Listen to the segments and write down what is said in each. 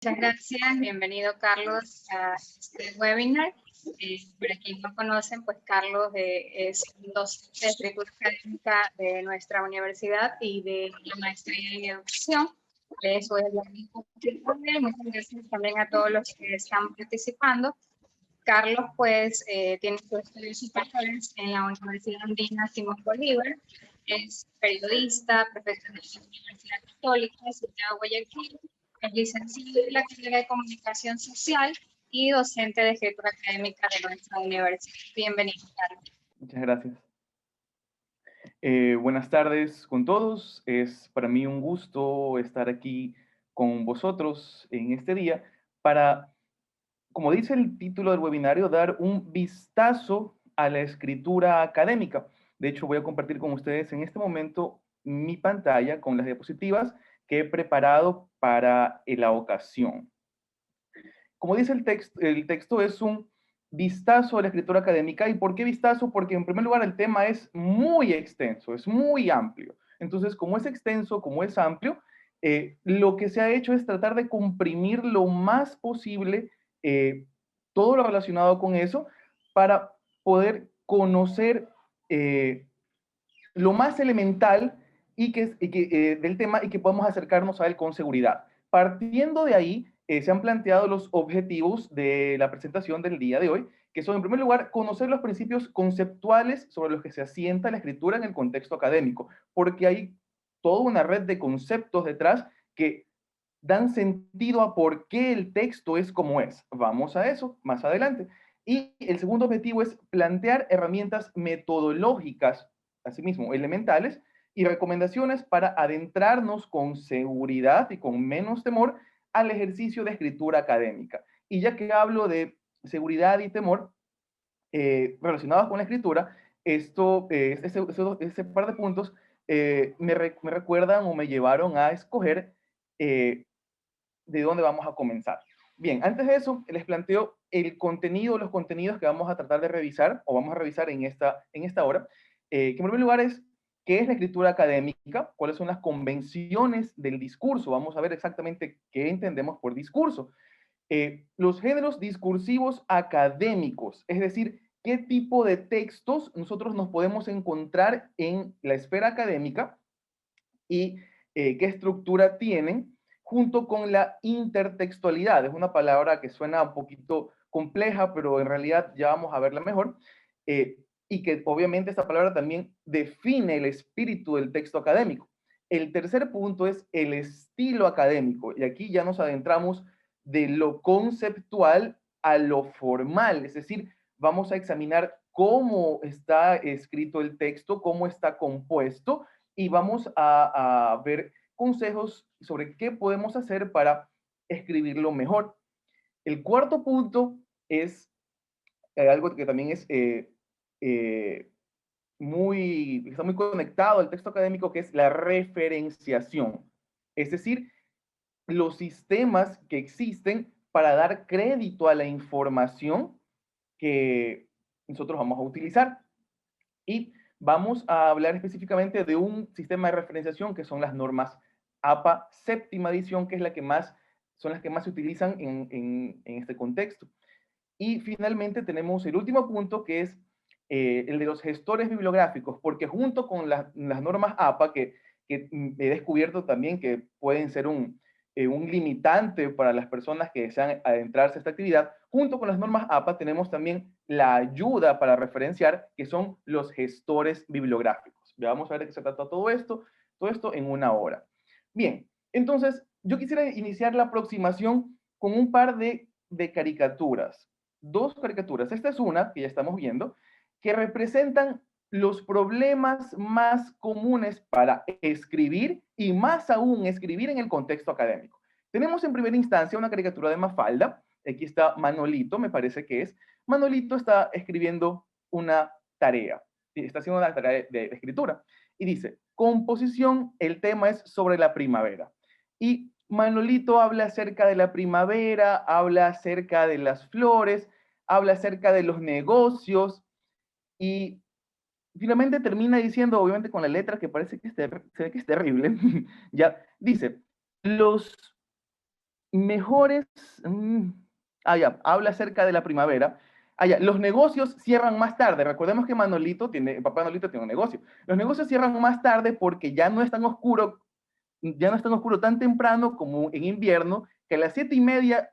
Muchas gracias. Bienvenido, Carlos, a este webinar. Para quienes no conocen, pues Carlos es un docente de escritura académica de nuestra universidad y de la maestría en educación. Eso es lo mismo. Muchas gracias también a todos los que están participando. Carlos, pues, tiene sus estudios superiores en la Universidad Andina Simón Bolívar. Es periodista, profesor de la Universidad Católica de Santiago Guayaquil. Es licenciado en la carrera de Comunicación Social y docente de escritura académica de nuestra universidad. Bienvenido, Carlos. Muchas gracias. Buenas tardes con todos. Es para mí un gusto estar aquí con vosotros en este día para, como dice el título del webinario, dar un vistazo a la escritura académica. De hecho, voy a compartir con ustedes en este momento mi pantalla con las diapositivas que he preparado para la ocasión. Como dice el texto es un vistazo a la escritura académica. ¿Y por qué vistazo? Porque en primer lugar el tema es muy extenso, es muy amplio. Entonces, como es extenso, como es amplio, lo que se ha hecho es tratar de comprimir lo más posible todo lo relacionado con eso para poder conocer lo más elemental del tema y que podamos acercarnos a él con seguridad. Partiendo de ahí, se han planteado los objetivos de la presentación del día de hoy, que son, en primer lugar, conocer los principios conceptuales sobre los que se asienta la escritura en el contexto académico, porque hay toda una red de conceptos detrás que dan sentido a por qué el texto es como es. Vamos a eso más adelante. Y el segundo objetivo es plantear herramientas metodológicas, asimismo elementales, y recomendaciones para adentrarnos con seguridad y con menos temor al ejercicio de escritura académica. Y ya que hablo de seguridad y temor relacionados con la escritura, ese par de puntos me recuerdan o me llevaron a escoger eh, de dónde vamos a comenzar. Bien, antes de eso, les planteo el contenido, los contenidos que vamos a tratar de revisar, o vamos a revisar en esta hora, que en primer lugar es qué es la escritura académica, cuáles son las convenciones del discurso, vamos a ver exactamente qué entendemos por discurso. Los géneros discursivos académicos, es decir, qué tipo de textos nosotros nos podemos encontrar en la esfera académica y qué estructura tienen, junto con la intertextualidad. Es una palabra que suena un poquito compleja, pero en realidad ya vamos a verla mejor. Y que obviamente esta palabra también define el espíritu del texto académico. El tercer punto es el estilo académico, y aquí ya nos adentramos de lo conceptual a lo formal, es decir, vamos a examinar cómo está escrito el texto, cómo está compuesto, y vamos a ver consejos sobre qué podemos hacer para escribirlo mejor. El cuarto punto es algo que también es está muy conectado al texto académico, que es la referenciación. Es decir, los sistemas que existen para dar crédito a la información que nosotros vamos a utilizar. Y vamos a hablar específicamente de un sistema de referenciación que son las normas APA séptima edición, que es son las que más se utilizan en este contexto. Y finalmente tenemos el último punto, que es el de los gestores bibliográficos, porque junto con las normas APA, que he descubierto también que pueden ser un limitante para las personas que desean adentrarse a esta actividad, junto con las normas APA tenemos también la ayuda para referenciar, que son los gestores bibliográficos. Ya vamos a ver de qué se trata todo esto en una hora. Bien, entonces yo quisiera iniciar la aproximación con un par de caricaturas. Dos caricaturas. Esta es una que ya estamos viendo, que representan los problemas más comunes para escribir y más aún escribir en el contexto académico. Tenemos en primera instancia una caricatura de Mafalda. Aquí está Manolito, me parece que es. Manolito está escribiendo una tarea. Está haciendo una tarea de escritura. Y dice, composición, el tema es sobre la primavera. Y Manolito habla acerca de la primavera, habla acerca de las flores, habla acerca de los negocios y finalmente termina diciendo, obviamente con la letra que parece que se ve que es terrible, ya dice, los mejores, ya, habla acerca de la primavera. Ya, los negocios cierran más tarde. Recordemos que papá Manolito tiene un negocio. Los negocios cierran más tarde porque ya no es tan oscuro tan temprano como en invierno, que a las 7:30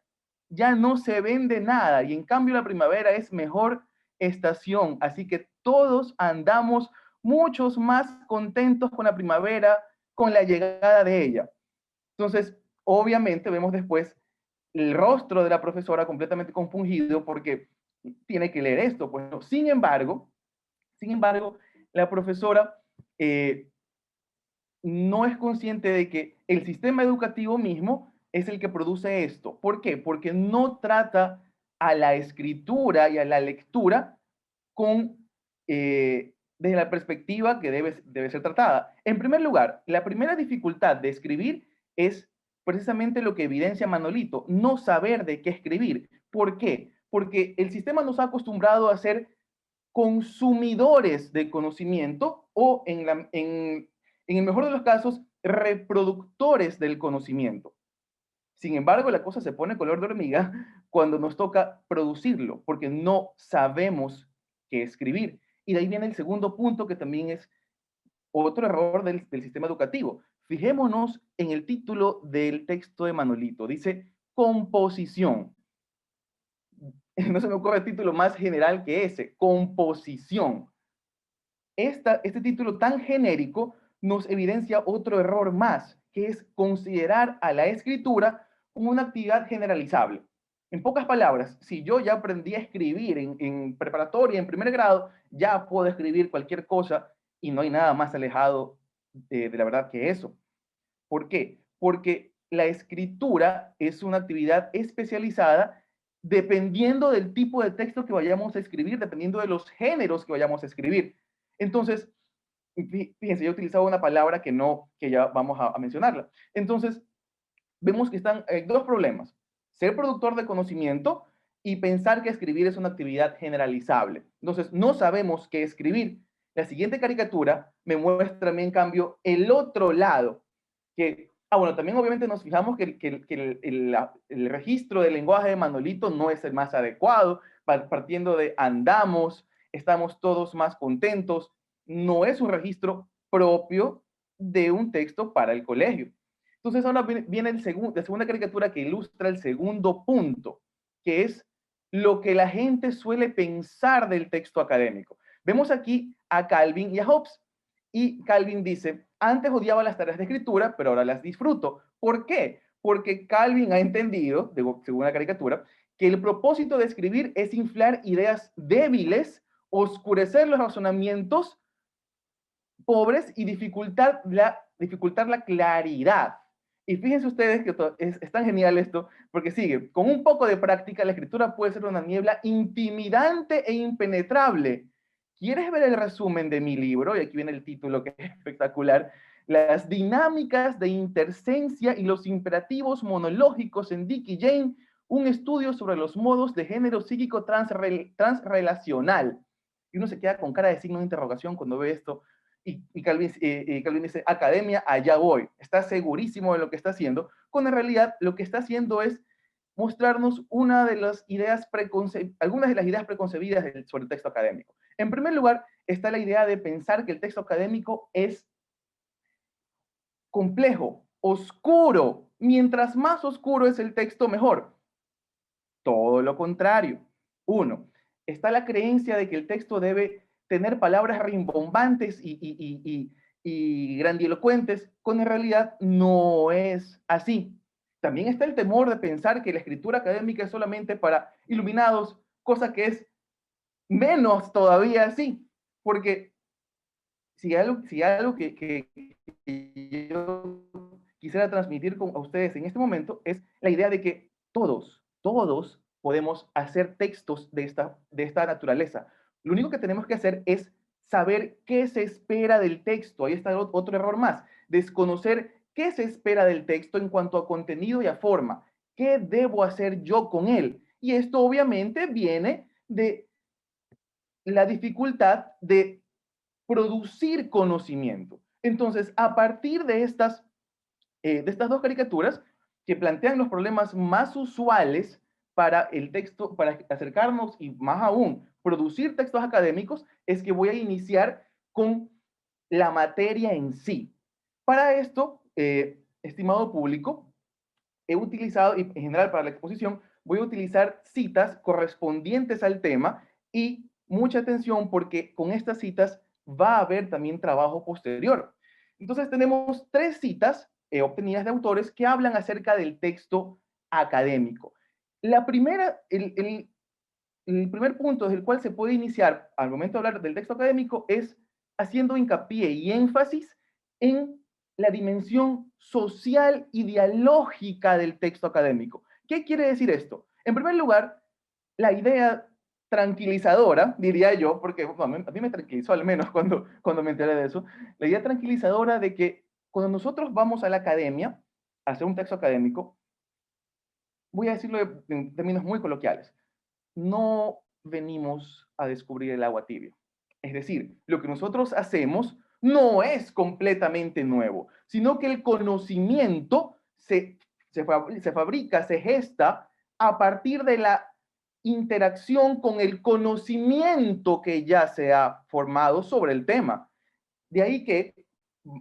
ya no se vende nada, y en cambio la primavera es mejor estación, así que todos andamos muchos más contentos con la primavera, con la llegada de ella. Entonces, obviamente vemos después el rostro de la profesora completamente compungido porque tiene que leer esto. Pues, ¿no? Sin embargo, la profesora no es consciente de que el sistema educativo mismo es el que produce esto. ¿Por qué? Porque no trata a la escritura y a la lectura desde la perspectiva que debe ser tratada. En primer lugar, la primera dificultad de escribir es precisamente lo que evidencia Manolito, no saber de qué escribir. ¿Por qué? Porque el sistema nos ha acostumbrado a ser consumidores de conocimiento o, en el mejor de los casos, reproductores del conocimiento. Sin embargo, la cosa se pone color de hormiga cuando nos toca producirlo, porque no sabemos qué escribir. Y de ahí viene el segundo punto, que también es otro error del sistema educativo. Fijémonos en el título del texto de Manolito. Dice composición. No se me ocurre el título más general que ese, composición. Este título tan genérico nos evidencia otro error más, que es considerar a la escritura como una actividad generalizable. En pocas palabras, si yo ya aprendí a escribir en preparatoria, en primer grado, ya puedo escribir cualquier cosa y no hay nada más alejado de la verdad que eso. ¿Por qué? Porque la escritura es una actividad especializada dependiendo del tipo de texto que vayamos a escribir, dependiendo de los géneros que vayamos a escribir. Entonces, fíjense, yo he utilizado una palabra que ya vamos a mencionarla. Entonces, vemos que están dos problemas. Ser productor de conocimiento y pensar que escribir es una actividad generalizable. Entonces, no sabemos qué escribir. La siguiente caricatura me muestra a mí, en cambio, el otro lado, bueno, también obviamente nos fijamos que el registro del lenguaje de Manolito no es el más adecuado, partiendo de andamos, estamos todos más contentos, no es un registro propio de un texto para el colegio. Entonces ahora viene la segunda caricatura que ilustra el segundo punto, que es lo que la gente suele pensar del texto académico. Vemos aquí a Calvin y a Hobbes. Y Calvin dice, antes odiaba las tareas de escritura, pero ahora las disfruto. ¿Por qué? Porque Calvin ha entendido, según la caricatura, que el propósito de escribir es inflar ideas débiles, oscurecer los razonamientos pobres y dificultar la claridad. Y fíjense ustedes que es tan genial esto, porque sigue, con un poco de práctica, la escritura puede ser una niebla intimidante e impenetrable. ¿Quieres ver el resumen de mi libro? Y aquí viene el título, que es espectacular. Las dinámicas de intersencia y los imperativos monológicos en Dick y Jane, un estudio sobre los modos de género psíquico transrelacional. Y uno se queda con cara de signo de interrogación cuando ve esto. Y Calvin dice, academia, allá voy. Está segurísimo de lo que está haciendo, cuando en realidad lo que está haciendo es mostrarnos algunas de las ideas preconcebidas sobre el texto académico. En primer lugar, está la idea de pensar que el texto académico es complejo, oscuro. Mientras más oscuro es el texto, mejor. Todo lo contrario. Uno, está la creencia de que el texto debe tener palabras rimbombantes y grandilocuentes, cuando en realidad no es así. También está el temor de pensar que la escritura académica es solamente para iluminados, cosa que es menos todavía así, porque si algo que yo quisiera transmitir a ustedes en este momento es la idea de que todos podemos hacer textos de esta naturaleza. Lo único que tenemos que hacer es saber qué se espera del texto. Ahí está otro error más, desconocer qué se espera del texto en cuanto a contenido y a forma. ¿Qué debo hacer yo con él? Y esto obviamente viene de la dificultad de producir conocimiento. Entonces, a partir de estas dos caricaturas, que plantean los problemas más usuales para el texto, para acercarnos y más aún producir textos académicos, es que voy a iniciar con la materia en sí. Para esto, estimado público, he utilizado, y en general para la exposición, voy a utilizar citas correspondientes al tema y mucha atención porque con estas citas va a haber también trabajo posterior. Entonces tenemos 3 citas obtenidas de autores que hablan acerca del texto académico. La primera, el primer punto desde el cual se puede iniciar al momento de hablar del texto académico es haciendo hincapié y énfasis en la dimensión social y dialógica del texto académico. ¿Qué quiere decir esto? En primer lugar, la idea tranquilizadora, diría yo, porque bueno, a mí me tranquilizó al menos cuando me enteré de eso, la idea tranquilizadora de que cuando nosotros vamos a la academia a hacer un texto académico, voy a decirlo en términos muy coloquiales, no venimos a descubrir el agua tibia. Es decir, lo que nosotros hacemos no es completamente nuevo, sino que el conocimiento se fabrica, se gesta a partir de la interacción con el conocimiento que ya se ha formado sobre el tema. De ahí que,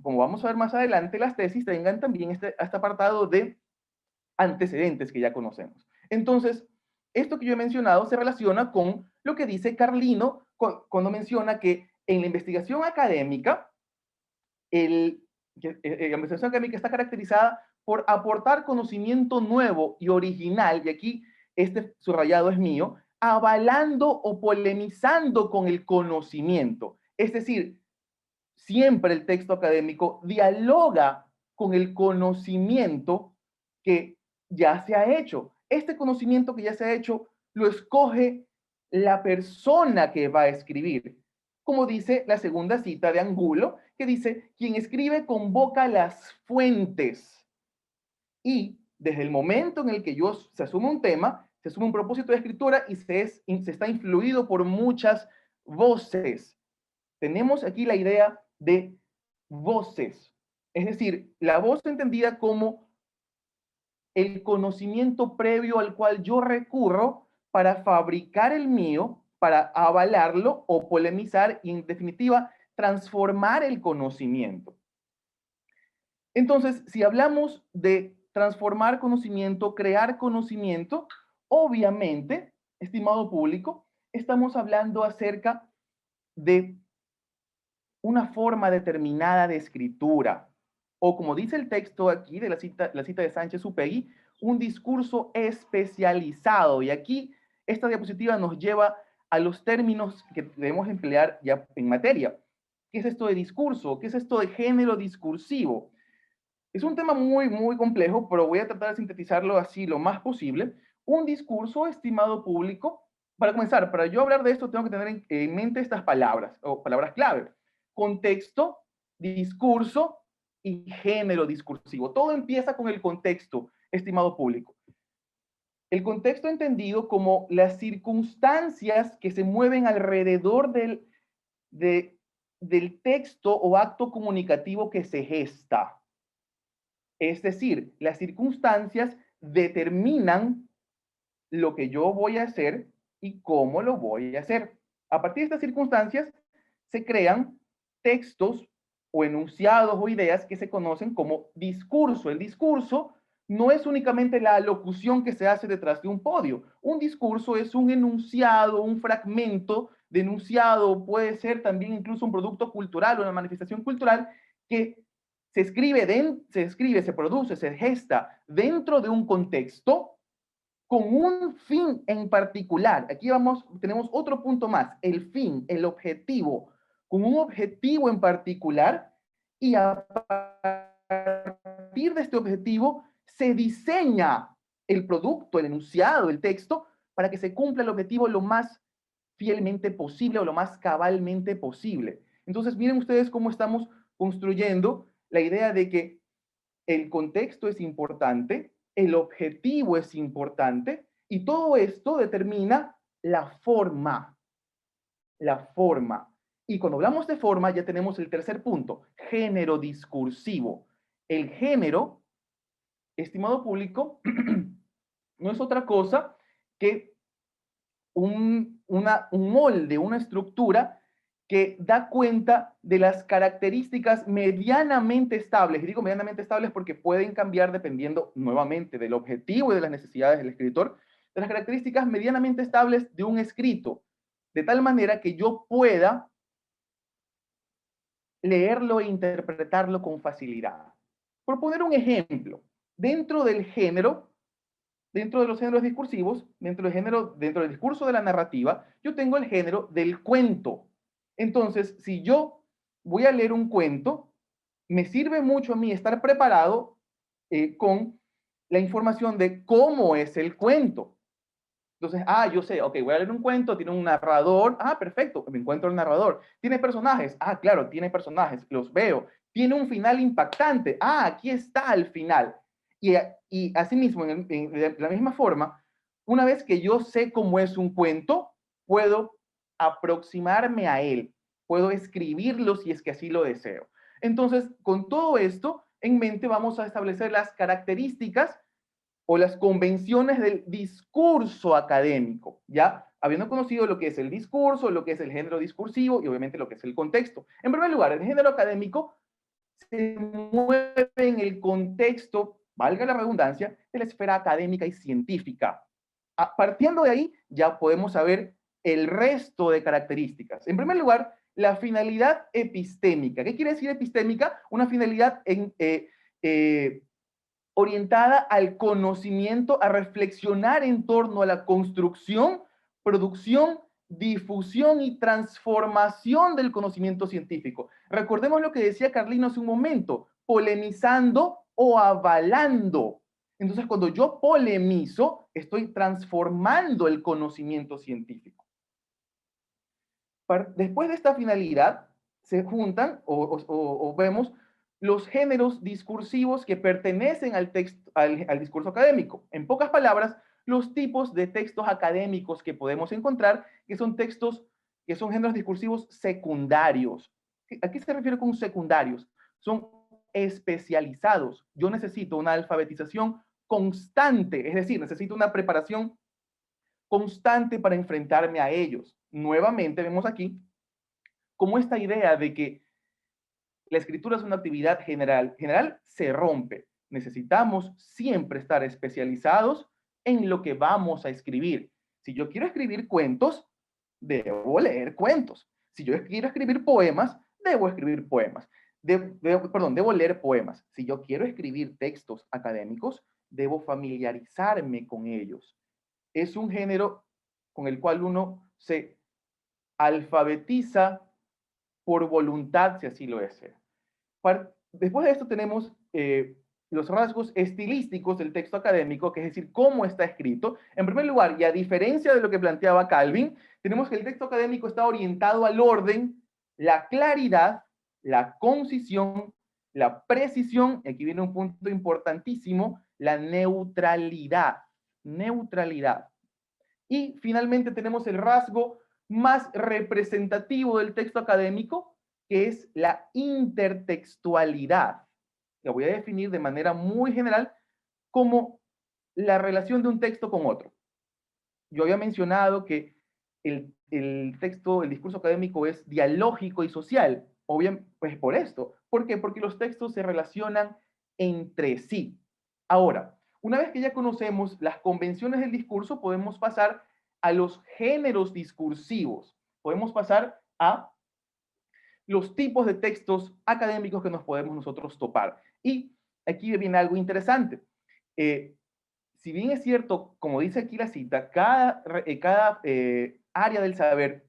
como vamos a ver más adelante, las tesis tengan también este apartado de antecedentes que ya conocemos. Entonces, esto que yo he mencionado se relaciona con lo que dice Carlino cuando menciona que en la investigación académica, la investigación académica está caracterizada por aportar conocimiento nuevo y original, y aquí este subrayado es mío, avalando o polemizando con el conocimiento. Es decir, siempre el texto académico dialoga con el conocimiento que ya se ha hecho. Este conocimiento que ya se ha hecho lo escoge la persona que va a escribir. Como dice la segunda cita de Angulo, que dice, quien escribe convoca las fuentes. Y desde el momento en el que se asume un tema, se asume un propósito de escritura y se está influido por muchas voces. Tenemos aquí la idea de voces, es decir, la voz entendida como el conocimiento previo al cual yo recurro para fabricar el mío, para avalarlo o polemizar y en definitiva transformar el conocimiento. Entonces, si hablamos de transformar conocimiento, crear conocimiento, obviamente, estimado público, estamos hablando acerca de una forma determinada de escritura, o como dice el texto aquí de la cita de Sánchez Upegui, un discurso especializado. Y aquí esta diapositiva nos lleva a los términos que debemos emplear ya en materia. ¿Qué es esto de discurso? ¿Qué es esto de género discursivo? Es un tema muy, muy complejo, pero voy a tratar de sintetizarlo así lo más posible. Un discurso, estimado público, para comenzar, para yo hablar de esto, tengo que tener en mente estas palabras, o palabras clave. Contexto, discurso y género discursivo. Todo empieza con el contexto, estimado público. El contexto entendido como las circunstancias que se mueven alrededor del texto o acto comunicativo que se gesta. Es decir, las circunstancias determinan lo que yo voy a hacer y cómo lo voy a hacer. A partir de estas circunstancias se crean textos o enunciados o ideas que se conocen como discurso. El discurso no es únicamente la alocución que se hace detrás de un podio. Un discurso es un enunciado, un fragmento de enunciado, puede ser también incluso un producto cultural o una manifestación cultural que se produce, se gesta dentro de un contexto con un fin en particular. Aquí tenemos otro punto más, el fin, el objetivo, con un objetivo en particular y a partir de este objetivo se diseña el producto, el enunciado, el texto, para que se cumpla el objetivo lo más fielmente posible o lo más cabalmente posible. Entonces, miren ustedes cómo estamos construyendo la idea de que el contexto es importante, el objetivo es importante y todo esto determina la forma. La forma. Y cuando hablamos de forma ya tenemos el tercer punto, género discursivo. El género estimado público, no es otra cosa que un molde, una estructura que da cuenta de las características medianamente estables. Y digo medianamente estables porque pueden cambiar dependiendo nuevamente del objetivo y de las necesidades del escritor, de las características medianamente estables de un escrito, de tal manera que yo pueda leerlo e interpretarlo con facilidad. Por poner un ejemplo, dentro del género, dentro de los géneros discursivos, dentro del discurso de la narrativa, yo tengo el género del cuento. Entonces, si yo voy a leer un cuento, me sirve mucho a mí estar preparado con la información de cómo es el cuento. Entonces, yo sé, ok, voy a leer un cuento, tiene un narrador, perfecto, me encuentro el narrador. ¿Tiene personajes? Claro, tiene personajes, los veo. Tiene un final impactante, aquí está el final. Y asimismo, de la misma forma, una vez que yo sé cómo es un cuento, puedo aproximarme a él, puedo escribirlo si es que así lo deseo. Entonces, con todo esto en mente, vamos a establecer las características o las convenciones del discurso académico, ¿ya? Habiendo conocido lo que es el discurso, lo que es el género discursivo y obviamente lo que es el contexto. En primer lugar, el género académico se mueve en el contexto, valga la redundancia, de la esfera académica y científica. Partiendo de ahí, ya podemos saber el resto de características. En primer lugar, la finalidad epistémica. ¿Qué quiere decir epistémica? Una finalidad orientada al conocimiento, a reflexionar en torno a la construcción, producción, difusión y transformación del conocimiento científico. Recordemos lo que decía Carlino hace un momento, polemizando o avalando. Entonces, cuando yo polemizo, estoy transformando el conocimiento científico. Después de esta finalidad, se juntan o vemos los géneros discursivos que pertenecen al discurso académico. En pocas palabras, los tipos de textos académicos que podemos encontrar, que son textos, que son géneros discursivos secundarios. ¿A qué se refiere con secundarios? Son especializados. Yo necesito una alfabetización constante, es decir, necesito una preparación constante para enfrentarme a ellos. Nuevamente vemos aquí cómo esta idea de que la escritura es una actividad general se rompe. Necesitamos siempre estar especializados en lo que vamos a escribir. Si yo quiero escribir cuentos, debo leer cuentos. Si yo quiero escribir poemas, debo escribir poemas. Debo leer poemas. Si yo quiero escribir textos académicos, debo familiarizarme con ellos. Es un género con el cual uno se alfabetiza por voluntad, si así lo desea. Después de esto tenemos los rasgos estilísticos del texto académico, que es decir, cómo está escrito. En primer lugar, y a diferencia de lo que planteaba Calvin, tenemos que el texto académico está orientado al orden, la claridad, la concisión, la precisión, y aquí viene un punto importantísimo, la neutralidad. Neutralidad. Y finalmente tenemos el rasgo más representativo del texto académico, que es la intertextualidad. La voy a definir de manera muy general como la relación de un texto con otro. Yo había mencionado que el texto, el discurso académico es dialógico y social. Obviamente, pues por esto. ¿Por qué? Porque los textos se relacionan entre sí. Ahora, una vez que ya conocemos las convenciones del discurso, podemos pasar a los géneros discursivos. Podemos pasar a los tipos de textos académicos que nos podemos nosotros topar. Y aquí viene algo interesante. Si bien es cierto, como dice aquí la cita, cada área del saber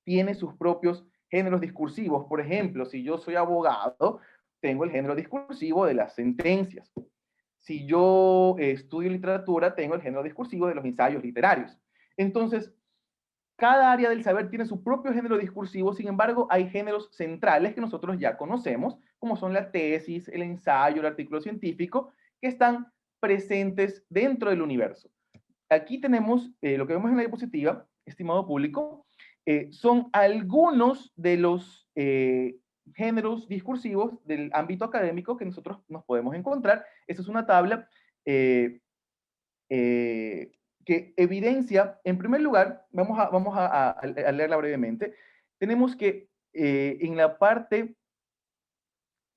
tiene sus propios géneros discursivos. Por ejemplo, si yo soy abogado, tengo el género discursivo de las sentencias. Si yo estudio literatura, tengo el género discursivo de los ensayos literarios. Entonces, cada área del saber tiene su propio género discursivo, sin embargo, hay géneros centrales que nosotros ya conocemos, como son la tesis, el ensayo, el artículo científico, que están presentes dentro del universo. Aquí tenemos lo que vemos en la diapositiva, estimado público, son algunos de los géneros discursivos del ámbito académico que nosotros nos podemos encontrar. Esta es una tabla eh, que evidencia, en primer lugar, vamos a leerla brevemente. Tenemos que en la parte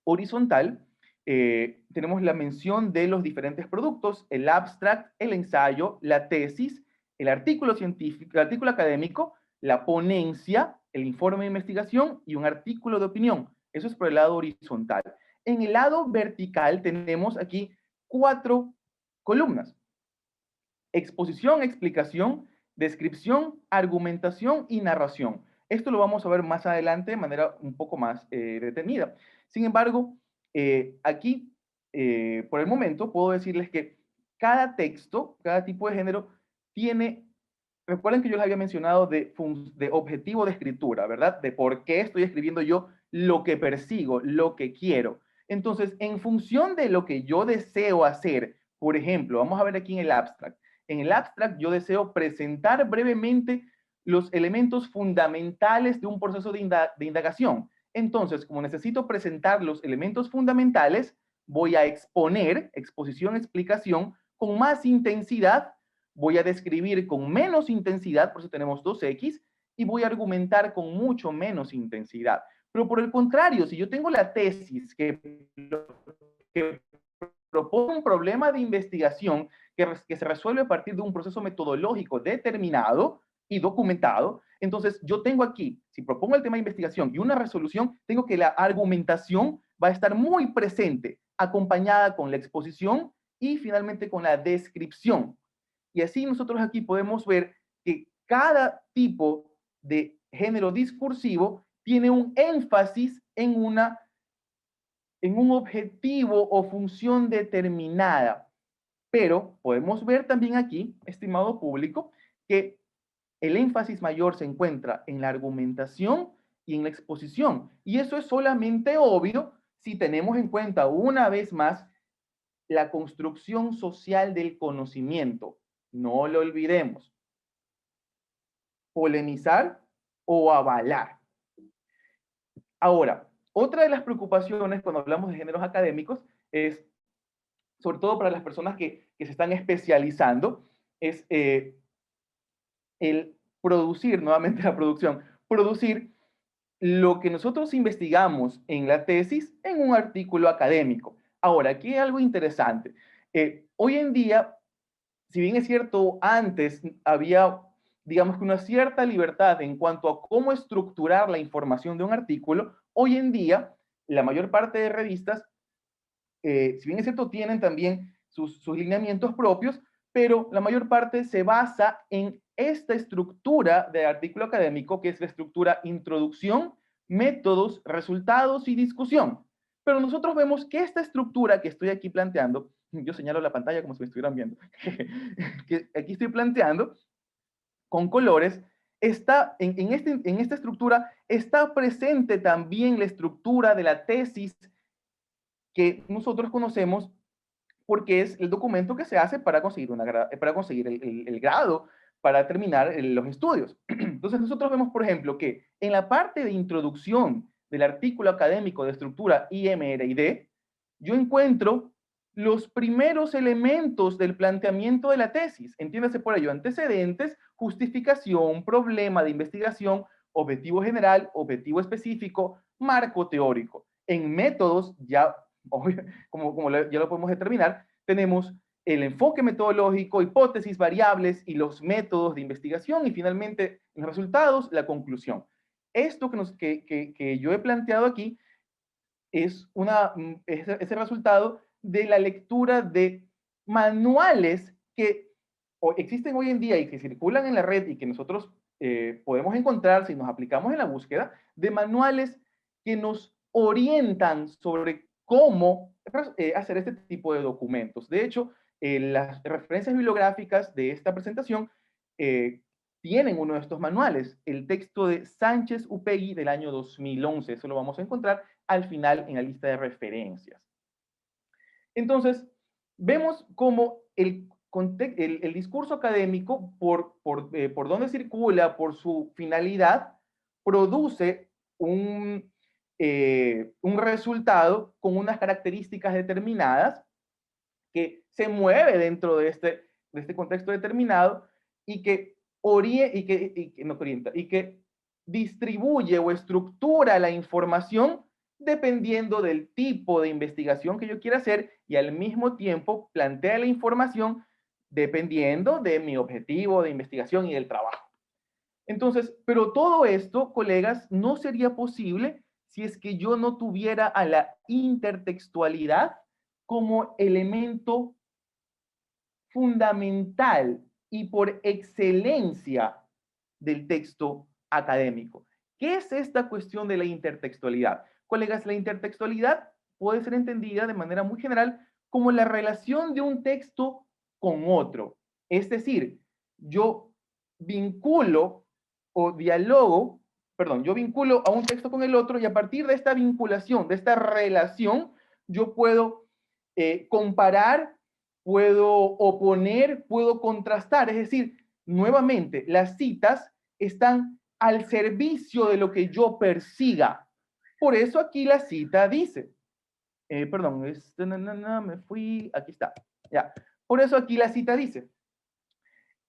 horizontal tenemos la mención de los diferentes productos, el abstract, el ensayo, la tesis, el artículo científico, el artículo académico, la ponencia, el informe de investigación y un artículo de opinión. Eso es por el lado horizontal. En el lado vertical tenemos aquí 4 columnas: exposición, explicación, descripción, argumentación y narración. Esto lo vamos a ver más adelante de manera un poco más detenida. Sin embargo, aquí, por el momento, puedo decirles que cada texto, cada tipo de género, tiene, recuerden que yo les había mencionado de objetivo de escritura, ¿verdad? De por qué estoy escribiendo yo lo que persigo, lo que quiero. Entonces, en función de lo que yo deseo hacer, por ejemplo, vamos a ver aquí en el abstract. En el abstract yo deseo presentar brevemente los elementos fundamentales de un proceso de indagación. Entonces, como necesito presentar los elementos fundamentales, voy a exponer, exposición, explicación, con más intensidad, voy a describir con menos intensidad, por eso tenemos 2X, y voy a argumentar con mucho menos intensidad. Pero por el contrario, si yo tengo la tesis que propone un problema de investigación que se resuelve a partir de un proceso metodológico determinado y documentado, entonces yo tengo aquí, si propongo el tema de investigación y una resolución, tengo que la argumentación va a estar muy presente, acompañada con la exposición y finalmente con la descripción. Y así nosotros aquí podemos ver que cada tipo de género discursivo tiene un énfasis en un objetivo o función determinada. Pero podemos ver también aquí, estimado público, que el énfasis mayor se encuentra en la argumentación y en la exposición. Y eso es solamente obvio si tenemos en cuenta una vez más la construcción social del conocimiento. No lo olvidemos. Polemizar o avalar. Ahora, otra de las preocupaciones cuando hablamos de géneros académicos es, sobre todo para las personas que se están especializando, es el producir, nuevamente la producción, producir lo que nosotros investigamos en la tesis en un artículo académico. Ahora, aquí hay algo interesante. Hoy en día, si bien es cierto, antes había, digamos que una cierta libertad en cuanto a cómo estructurar la información de un artículo, hoy en día la mayor parte de revistas, si bien es cierto, tienen también sus lineamientos propios, pero la mayor parte se basa en esta estructura de artículo académico, que es la estructura introducción, métodos, resultados y discusión. Pero nosotros vemos que esta estructura que estoy aquí planteando, yo señalo la pantalla como si me estuvieran viendo, que aquí estoy planteando con colores, está en esta estructura, está presente también la estructura de la tesis que nosotros conocemos porque es el documento que se hace para conseguir, para conseguir el grado, para terminar los estudios. Entonces nosotros vemos, por ejemplo, que en la parte de introducción del artículo académico de estructura IMRD, yo encuentro los primeros elementos del planteamiento de la tesis. Entiéndase por ello, antecedentes, justificación, problema de investigación, objetivo general, objetivo específico, marco teórico. En métodos, ya como ya lo podemos determinar, tenemos el enfoque metodológico, hipótesis, variables y los métodos de investigación y finalmente los resultados, la conclusión. Esto que yo he planteado aquí es ese resultado de la lectura de manuales que existen hoy en día y que circulan en la red y que nosotros podemos encontrar si nos aplicamos en la búsqueda, de manuales que nos orientan sobre cómo hacer este tipo de documentos. De hecho, las referencias bibliográficas de esta presentación tienen uno de estos manuales, el texto de Sánchez Upegui del año 2011. Eso lo vamos a encontrar al final en la lista de referencias. Entonces, vemos cómo el discurso académico, por dónde circula, por su finalidad, produce un resultado con unas características determinadas que se mueve dentro de este contexto determinado y que, no orienta, y que distribuye o estructura la información dependiendo del tipo de investigación que yo quiera hacer y al mismo tiempo plantea la información dependiendo de mi objetivo de investigación y del trabajo. Entonces, pero todo esto, colegas, no sería posible si es que yo no tuviera a la intertextualidad como elemento fundamental y por excelencia del texto académico. ¿Qué es esta cuestión de la intertextualidad? Colegas, la intertextualidad puede ser entendida de manera muy general como la relación de un texto con otro. Es decir, yo vinculo o dialogo, perdón, yo vinculo a un texto con el otro y a partir de esta vinculación, de esta relación, yo puedo comparar, puedo oponer, puedo contrastar. Es decir, nuevamente, las citas están al servicio de lo que yo persiga. Por eso aquí la cita dice, perdón, me fui, aquí está, ya. Por eso aquí la cita dice,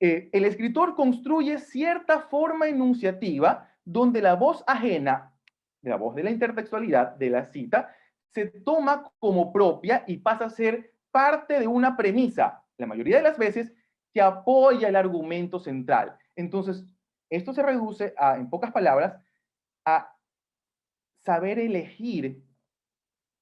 el escritor construye cierta forma enunciativa donde la voz ajena, la voz de la intertextualidad de la cita, se toma como propia y pasa a ser parte de una premisa, la mayoría de las veces, que apoya el argumento central. Entonces, esto se reduce a, en pocas palabras, a saber elegir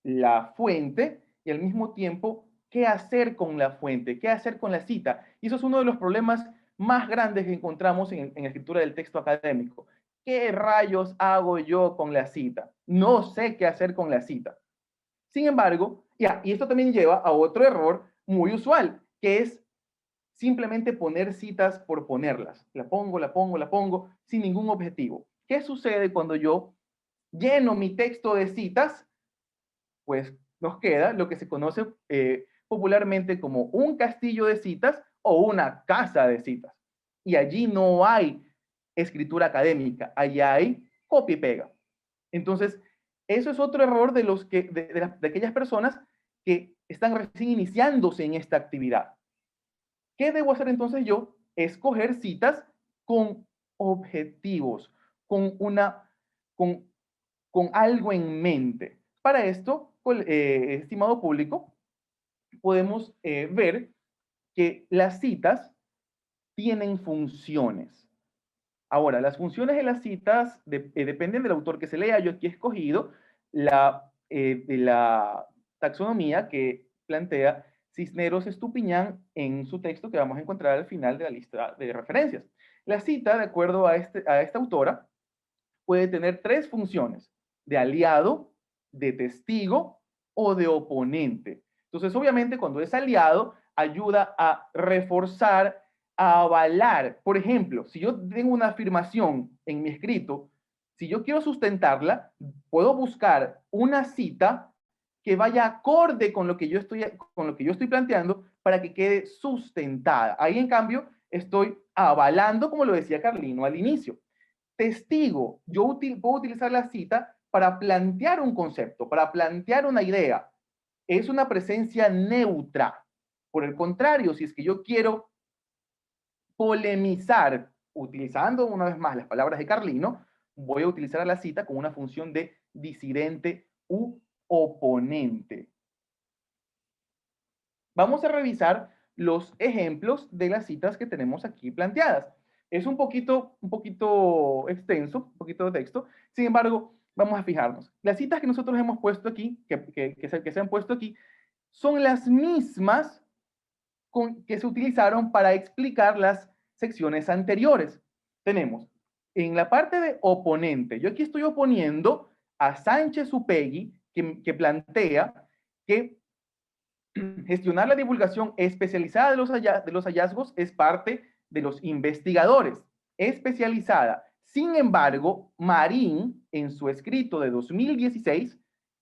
la fuente y al mismo tiempo qué hacer con la fuente, qué hacer con la cita. Y eso es uno de los problemas más grandes que encontramos en la escritura del texto académico. ¿Qué rayos hago yo con la cita? No sé qué hacer con la cita. Sin embargo, y esto también lleva a otro error muy usual, que es simplemente poner citas por ponerlas. La pongo, sin ningún objetivo. ¿Qué sucede cuando yo lleno mi texto de citas? Pues nos queda lo que se conoce popularmente como un castillo de citas o una casa de citas. Y allí no hay escritura académica, allá hay copia y pega. Entonces, eso es otro error de aquellas personas que están recién iniciándose en esta actividad. ¿Qué debo hacer entonces yo? Escoger citas con objetivos, con, una, con, con algo en mente. Para esto, estimado público, podemos ver que las citas tienen funciones. Ahora, las funciones de las citas dependen del autor que se lea. Yo aquí he escogido de la taxonomía que plantea Cisneros Estupiñán en su texto que vamos a encontrar al final de la lista de referencias. La cita, de acuerdo a esta autora, puede tener tres funciones: de aliado, de testigo o de oponente. Entonces, obviamente, cuando es aliado, ayuda a reforzar, a avalar. Por ejemplo, si yo tengo una afirmación en mi escrito, si yo quiero sustentarla, puedo buscar una cita que vaya acorde con lo que yo estoy planteando para que quede sustentada. Ahí, en cambio, estoy avalando, como lo decía Carlino al inicio. Testigo, yo puedo utilizar la cita para plantear un concepto, para plantear una idea. Es una presencia neutra. Por el contrario, si es que yo quiero polemizar, utilizando una vez más las palabras de Carlino, voy a utilizar a la cita con una función de disidente u oponente. Vamos a revisar los ejemplos de las citas que tenemos aquí planteadas. Es un poquito extenso, un poquito de texto. Sin embargo, vamos a fijarnos. Las citas que nosotros hemos puesto aquí, que se han puesto aquí, son las mismas que se utilizaron para explicar las secciones anteriores. Tenemos en la parte de oponente, yo aquí estoy oponiendo a Sánchez Upegui, que plantea que gestionar la divulgación especializada de los hallazgos es parte de los investigadores. Especializada. Sin embargo, Marín, en su escrito de 2016,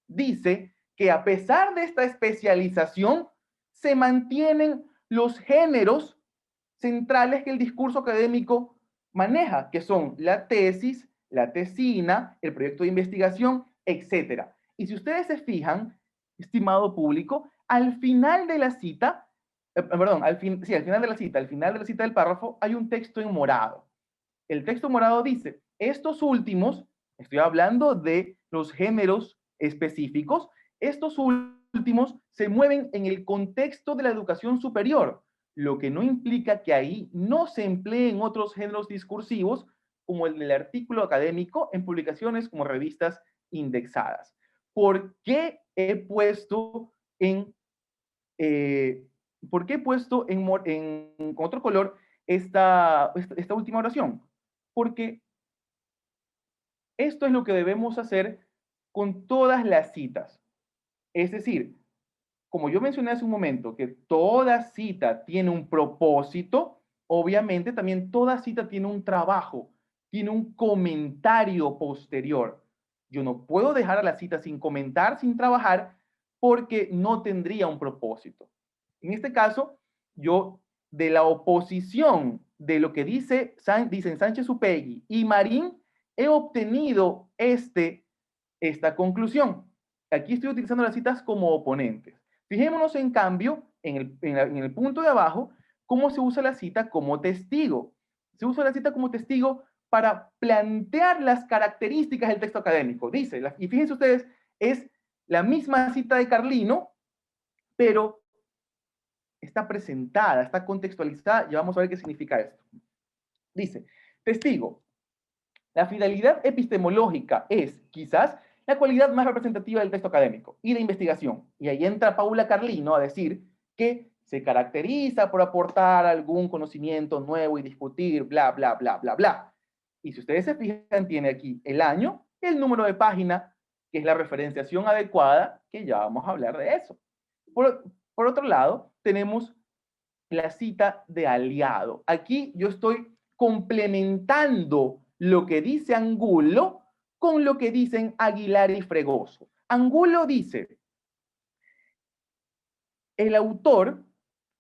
dice que a pesar de esta especialización, se mantienen los géneros centrales que el discurso académico maneja, que son la tesis, la tesina, el proyecto de investigación etc. Y si ustedes se fijan, estimado público, al final de la cita, perdón, al final de la cita, al final de la cita del párrafo, hay un texto en morado. El texto morado dice, estos últimos, estoy hablando de los géneros específicos, estos últimos se mueven en el contexto de la educación superior, lo que no implica que ahí no se empleen otros géneros discursivos, como el del artículo académico en publicaciones como revistas indexadas. ¿Por qué he puesto en, ¿por qué he puesto con otro color esta última oración? Porque esto es lo que debemos hacer con todas las citas. Es decir, como yo mencioné hace un momento, que toda cita tiene un propósito, obviamente también toda cita tiene un trabajo, tiene un comentario posterior. Yo no puedo dejar a la cita sin comentar, sin trabajar, porque no tendría un propósito. En este caso, yo de la oposición de lo que dicen Sánchez Upegui y Marín, he obtenido esta conclusión. Aquí estoy utilizando las citas como oponentes. Fijémonos, en cambio, en el punto de abajo, cómo se usa la cita como testigo. Se usa la cita como testigo para plantear las características del texto académico. Dice, y fíjense ustedes, es la misma cita de Carlino, pero está presentada, está contextualizada, y vamos a ver qué significa esto. Dice, testigo, la fidelidad epistemológica es, quizás, la cualidad más representativa del texto académico y de investigación. Y ahí entra Paula Carlino a decir que se caracteriza por aportar algún conocimiento nuevo y discutir, bla, bla, bla, bla, bla. Y si ustedes se fijan, tiene aquí el año, el número de página, que es la referenciación adecuada, que ya vamos a hablar de eso. Por otro lado, tenemos la cita de aliado. Aquí yo estoy complementando lo que dice Angulo con lo que dicen Aguilar y Fregoso. Angulo dice, el autor,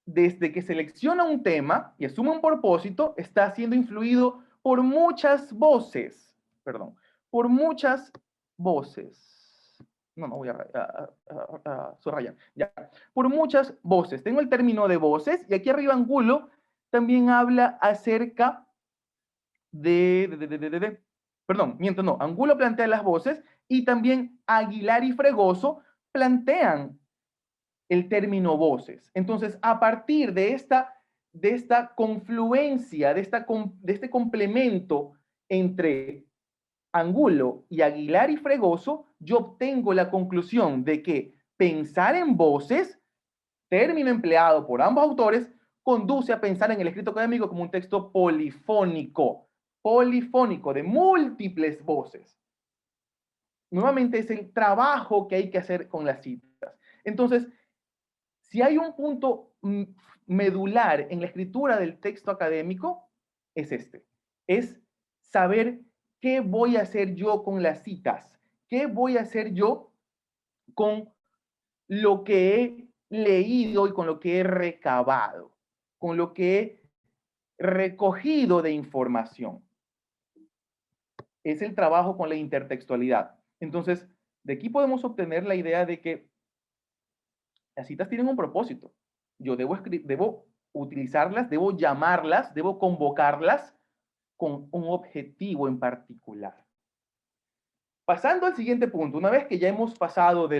desde que selecciona un tema y asume un propósito, está siendo influido por muchas voces, por muchas voces. No voy a subrayar. Ya. Por muchas voces. Tengo el término de voces y aquí arriba Angulo también habla acerca perdón, miento, no. Angulo plantea las voces y también Aguilar y Fregoso plantean el término voces. Entonces, a partir de esta confluencia, de este complemento entre Angulo y Aguilar y Fregoso, yo obtengo la conclusión de que pensar en voces, término empleado por ambos autores, conduce a pensar en el escrito académico como un texto polifónico, de múltiples voces. Nuevamente es el trabajo que hay que hacer con las citas. Entonces, si hay un punto medular en la escritura del texto académico, es es saber qué voy a hacer yo con las citas, qué voy a hacer yo con lo que he leído y con lo que he recabado, con lo que he recogido de información. Es el trabajo con la intertextualidad. Entonces, de aquí podemos obtener la idea de que las citas tienen un propósito. Yo debo utilizarlas, debo llamarlas, debo convocarlas con un objetivo en particular. Pasando al siguiente punto, una vez que ya hemos pasado de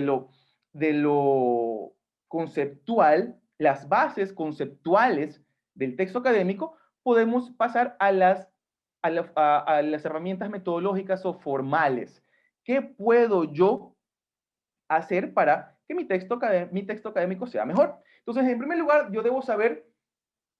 lo conceptual, las bases conceptuales del texto académico, podemos pasar a las herramientas metodológicas o formales. ¿Qué puedo yo hacer para que mi texto académico sea mejor? Entonces, en primer lugar, yo debo saber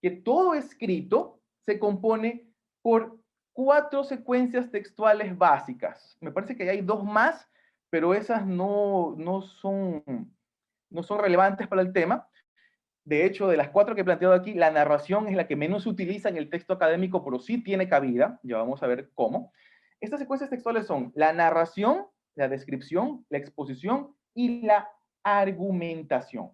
que todo escrito se compone por 4 secuencias textuales básicas. Me parece que hay 2 más, pero esas no son relevantes para el tema. De hecho, de las 4 que he planteado aquí, la narración es la que menos se utiliza en el texto académico, pero sí tiene cabida. Ya vamos a ver cómo. Estas secuencias textuales son la narración, la descripción, la exposición y la argumentación.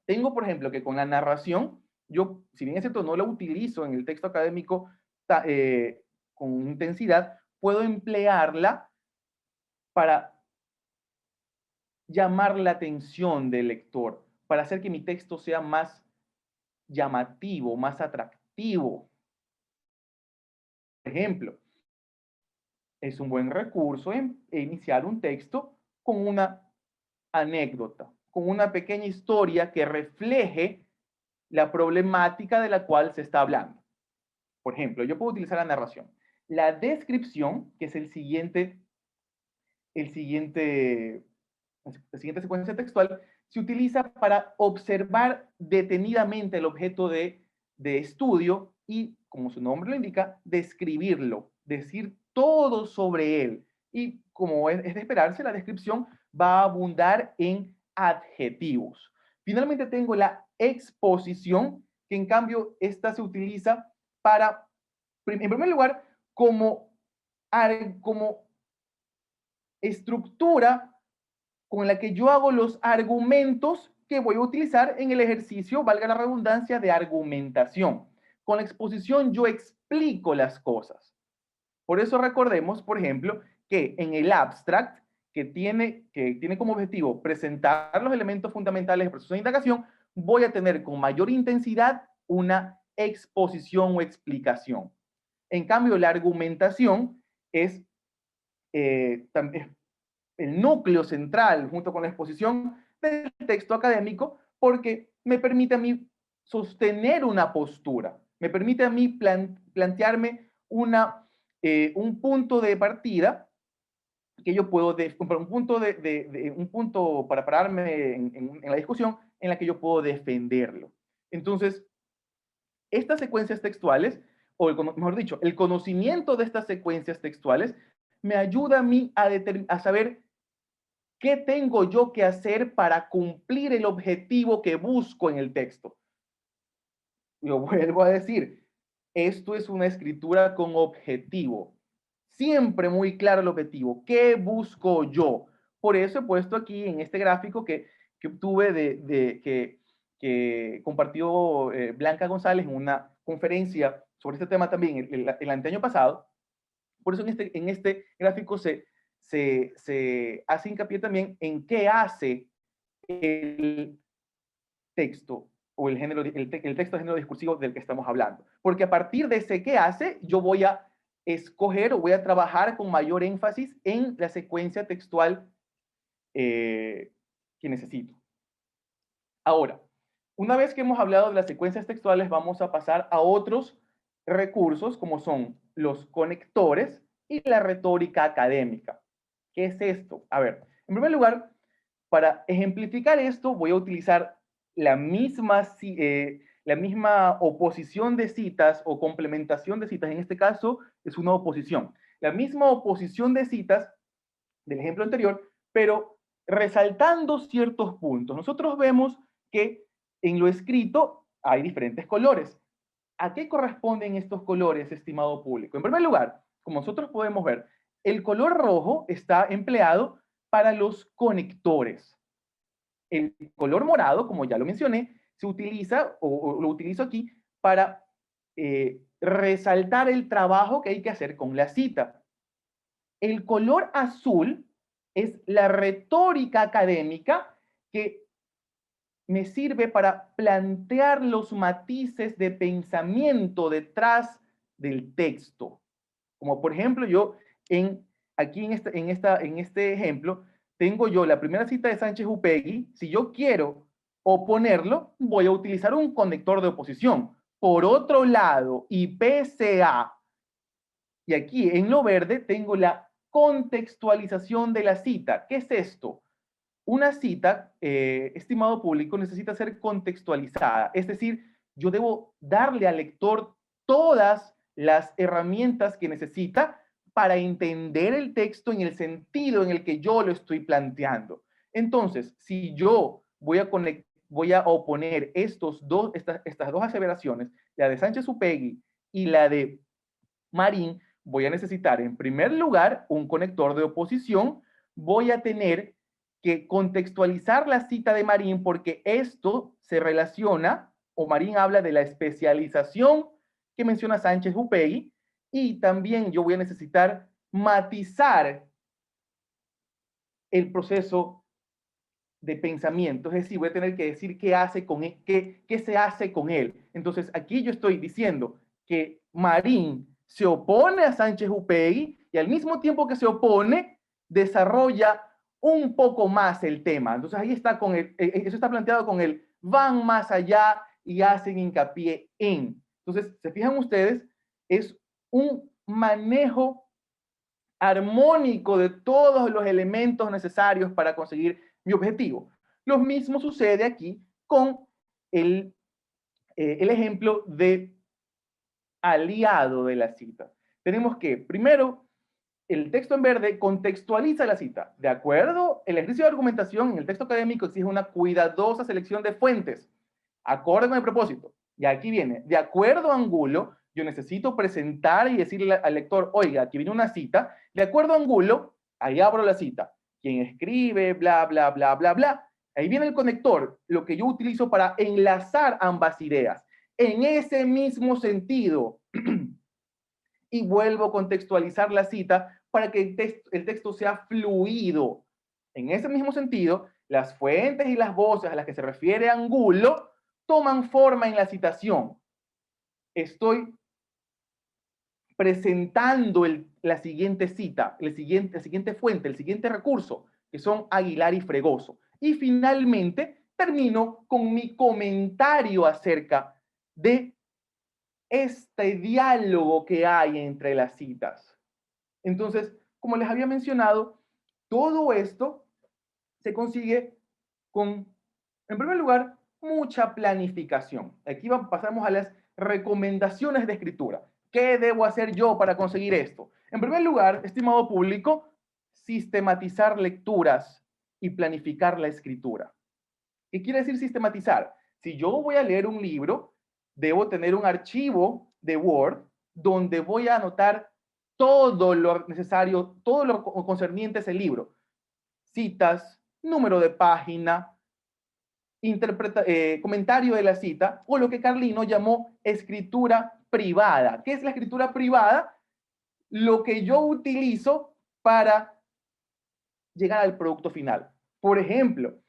Tengo, por ejemplo, que con la narración, yo, si bien es cierto, no la utilizo en el texto académico con intensidad, puedo emplearla para llamar la atención del lector, para hacer que mi texto sea más llamativo, más atractivo. Por ejemplo, es un buen recurso en iniciar un texto con una anécdota, con una pequeña historia que refleje la problemática de la cual se está hablando. Por ejemplo, yo puedo utilizar la narración. La descripción, que es el siguiente, la siguiente secuencia textual, se utiliza para observar detenidamente el objeto de estudio y, como su nombre lo indica, describirlo, decir todo sobre él. Y como es de esperarse, la descripción va a abundar en adjetivos. Finalmente tengo la exposición, que en cambio esta se utiliza para, en primer lugar, como estructura con la que yo hago los argumentos que voy a utilizar en el ejercicio, valga la redundancia, de argumentación. Con la exposición yo explico las cosas. Por eso recordemos, por ejemplo, que en el abstract, que tiene como objetivo presentar los elementos fundamentales del proceso de indagación, voy a tener con mayor intensidad una exposición o explicación. En cambio, la argumentación es el núcleo central junto con la exposición del texto académico, porque me permite a mí sostener una postura, me permite a mí plantearme un punto de partida que yo puedo, un punto para pararme en la discusión en la que yo puedo defenderlo. Entonces, estas secuencias textuales, o mejor dicho, el conocimiento de estas secuencias textuales me ayuda a mí a saber qué tengo yo que hacer para cumplir el objetivo que busco en el texto. Lo vuelvo a decir, esto es una escritura con objetivo. Siempre muy claro el objetivo. ¿Qué busco yo? Por eso he puesto aquí en este gráfico que obtuve que compartió Blanca González en una conferencia sobre este tema también el anteaño pasado. Por eso en este gráfico se hace hincapié también en qué hace el texto o el texto de género discursivo del que estamos hablando. Porque a partir de ese qué hace, yo voy a escoger o voy a trabajar con mayor énfasis en la secuencia textual que necesito. Ahora, una vez que hemos hablado de las secuencias textuales, vamos a pasar a otros recursos como son los conectores y la retórica académica. ¿Qué es esto? A ver, en primer lugar, para ejemplificar esto, voy a utilizar la misma oposición de citas o complementación de citas. En este caso, es una oposición. La misma oposición de citas del ejemplo anterior, pero resaltando ciertos puntos. Nosotros vemos que en lo escrito hay diferentes colores. ¿A qué corresponden estos colores, estimado público? En primer lugar, como nosotros podemos ver, el color rojo está empleado para los conectores. El color morado, como ya lo mencioné, se utiliza o lo utilizo aquí para resaltar el trabajo que hay que hacer con la cita. El color azul es la retórica académica que me sirve para plantear los matices de pensamiento detrás del texto. Como por ejemplo, yo aquí en este ejemplo, tengo yo la primera cita de Sánchez Upegui. Si yo quiero oponerlo, voy a utilizar un conector de oposición. Por otro lado, y pese a, y aquí en lo verde tengo la contextualización de la cita. ¿Qué es esto? Una cita, estimado público, necesita ser contextualizada. Es decir, yo debo darle al lector todas las herramientas que necesita para entender el texto en el sentido en el que yo lo estoy planteando. Entonces, si yo voy a oponer estas dos aseveraciones, la de Sánchez Upegui y la de Marín, voy a necesitar en primer lugar un conector de oposición. Voy a tener que contextualizar la cita de Marín porque esto se relaciona, o Marín habla de la especialización que menciona Sánchez Upegui, y también yo voy a necesitar matizar el proceso de pensamiento, es decir, voy a tener que decir qué hace con él, qué se hace con él. Entonces, aquí yo estoy diciendo que Marín se opone a Sánchez Upegui y al mismo tiempo que se opone, desarrolla un poco más el tema. Entonces, ahí está eso está planteado con el van más allá y hacen hincapié en. Entonces, se fijan ustedes, es un manejo armónico de todos los elementos necesarios para conseguir mi objetivo. Lo mismo sucede aquí con el ejemplo de aliado de la cita. Tenemos que, primero, el texto en verde contextualiza la cita. De acuerdo, el ejercicio de argumentación en el texto académico exige una cuidadosa selección de fuentes, acorde con el propósito. Y aquí viene, de acuerdo a Angulo, yo necesito presentar y decirle al lector, oiga, aquí viene una cita, de acuerdo a Angulo, ahí abro la cita. Quien escribe, bla, bla, bla, bla, bla. Ahí viene el conector, lo que yo utilizo para enlazar ambas ideas. En ese mismo sentido, y vuelvo a contextualizar la cita para que el texto sea fluido. En ese mismo sentido, las fuentes y las voces a las que se refiere Angulo toman forma en la citación. Estoy presentando la siguiente cita, la siguiente fuente, el siguiente recurso, que son Aguilar y Fregoso. Y finalmente termino con mi comentario acerca de este diálogo que hay entre las citas. Entonces, como les había mencionado, todo esto se consigue con, en primer lugar, mucha planificación. Aquí pasamos a las recomendaciones de escritura. ¿Qué debo hacer yo para conseguir esto? En primer lugar, estimado público, sistematizar lecturas y planificar la escritura. ¿Qué quiere decir sistematizar? Si yo voy a leer un libro, debo tener un archivo de Word donde voy a anotar todo lo necesario, todo lo concerniente a ese libro. Citas, número de página, comentario de la cita, o lo que Carlino llamó escritura privada. ¿Qué es la escritura privada? Lo que yo utilizo para llegar al producto final. Por ejemplo,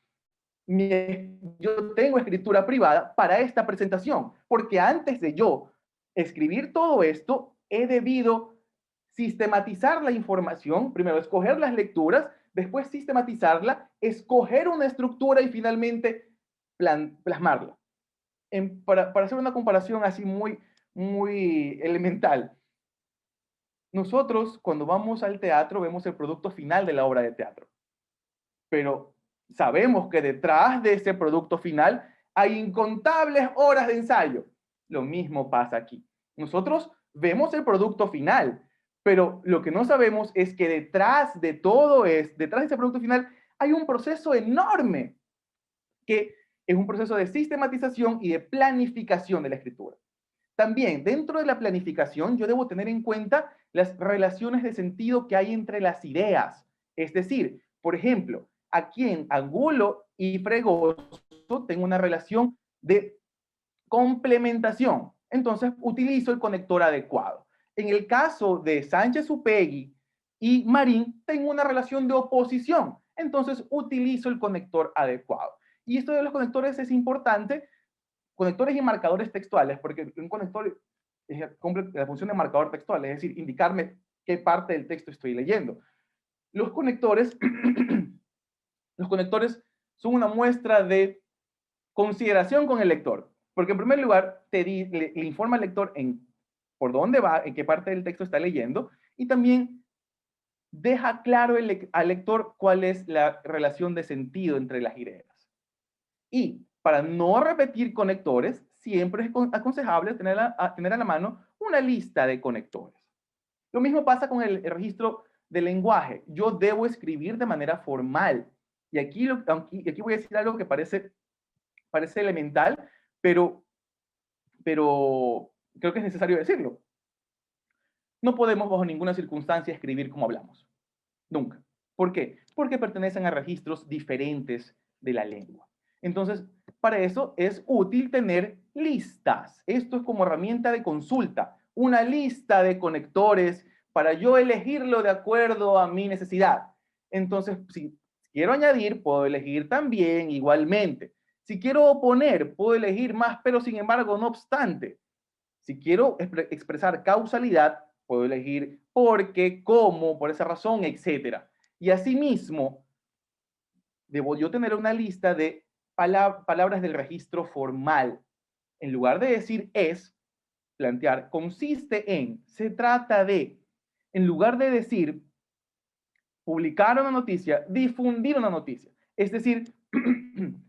yo tengo escritura privada para esta presentación, porque antes de yo escribir todo esto, he debido sistematizar la información, primero escoger las lecturas, después sistematizarla, escoger una estructura y finalmente plasmarla. Para hacer una comparación así muy elemental, nosotros cuando vamos al teatro vemos el producto final de la obra de teatro, pero sabemos que detrás de ese producto final hay incontables horas de ensayo. Lo mismo pasa aquí. Nosotros vemos el producto final, pero lo que no sabemos es que detrás de detrás de ese producto final, hay un proceso enorme que es un proceso de sistematización y de planificación de la escritura. También, dentro de la planificación, yo debo tener en cuenta las relaciones de sentido que hay entre las ideas. Es decir, por ejemplo, aquí en Angulo y Fregoso tengo una relación de complementación. Entonces, utilizo el conector adecuado. En el caso de Sánchez Upegui y Marín, tengo una relación de oposición. Entonces, utilizo el conector adecuado. Y esto de los conectores es importante, conectores y marcadores textuales, porque un conector cumple la función de marcador textual, es decir, indicarme qué parte del texto estoy leyendo. Los conectores, los conectores son una muestra de consideración con el lector, porque en primer lugar le informa al lector por dónde va, en qué parte del texto está leyendo, y también deja claro al lector cuál es la relación de sentido entre las ideas. Y para no repetir conectores, siempre es aconsejable tener a la mano una lista de conectores. Lo mismo pasa con el registro del lenguaje. Yo debo escribir de manera formal. Y aquí voy a decir algo que parece elemental, pero creo que es necesario decirlo. No podemos bajo ninguna circunstancia escribir como hablamos. Nunca. ¿Por qué? Porque pertenecen a registros diferentes de la lengua. Entonces, para eso es útil tener listas. Esto es como herramienta de consulta. Una lista de conectores para yo elegirlo de acuerdo a mi necesidad. Entonces, si quiero añadir, puedo elegir también igualmente. Si quiero oponer, puedo elegir más, pero sin embargo, no obstante. Si quiero expresar causalidad, puedo elegir por qué, cómo, por esa razón, etcétera. Y asimismo, debo yo tener una lista de palabras del registro formal. En lugar de decir es, plantear consiste en, se trata de, en lugar de decir publicar una noticia, difundir una noticia. Es decir,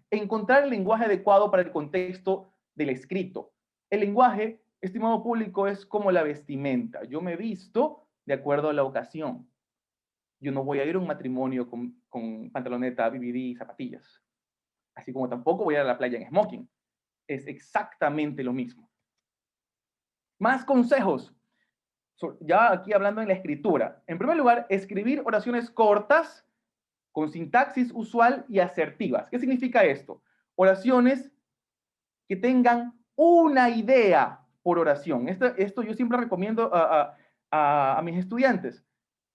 encontrar el lenguaje adecuado para el contexto del escrito. El lenguaje, estimado público, es como la vestimenta. Yo me visto de acuerdo a la ocasión. Yo no voy a ir a un matrimonio con pantaloneta, BBD y zapatillas. Así como tampoco voy a ir a la playa en smoking. Es exactamente lo mismo. Más consejos. Ya aquí hablando en la escritura. En primer lugar, escribir oraciones cortas con sintaxis usual y asertivas. ¿Qué significa esto? Oraciones que tengan una idea por oración. Esto yo siempre recomiendo a mis estudiantes.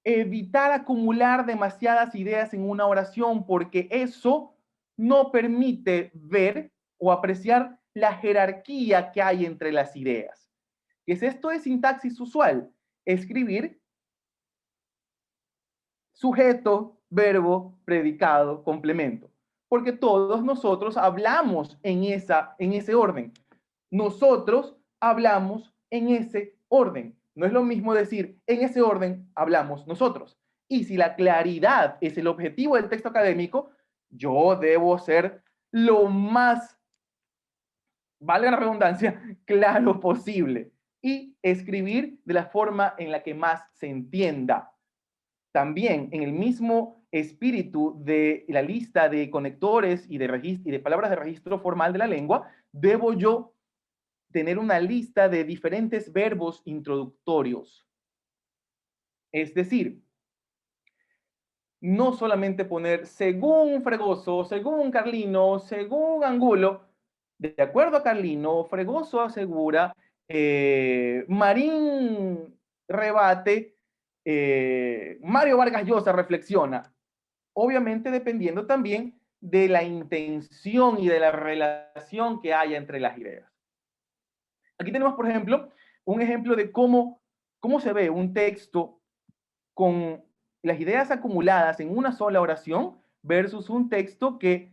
Evitar acumular demasiadas ideas en una oración porque eso no permite ver o apreciar la jerarquía que hay entre las ideas. ¿Qué es esto de sintaxis usual? Escribir sujeto, verbo, predicado, complemento. Porque todos nosotros hablamos en ese orden. Nosotros hablamos en ese orden. No es lo mismo decir en ese orden hablamos nosotros. Y si la claridad es el objetivo del texto académico, yo debo ser lo más, valga la redundancia, claro posible. Y escribir de la forma en la que más se entienda. También en el mismo espíritu de la lista de conectores y de palabras de registro formal de la lengua, debo yo tener una lista de diferentes verbos introductorios. Es decir, no solamente poner según Fregoso, según Carlino, según Angulo. De acuerdo a Carlino, Fregoso asegura, Marín rebate, Mario Vargas Llosa reflexiona. Obviamente dependiendo también de la intención y de la relación que haya entre las ideas. Aquí tenemos, por ejemplo, un ejemplo de cómo se ve un texto con las ideas acumuladas en una sola oración versus un texto que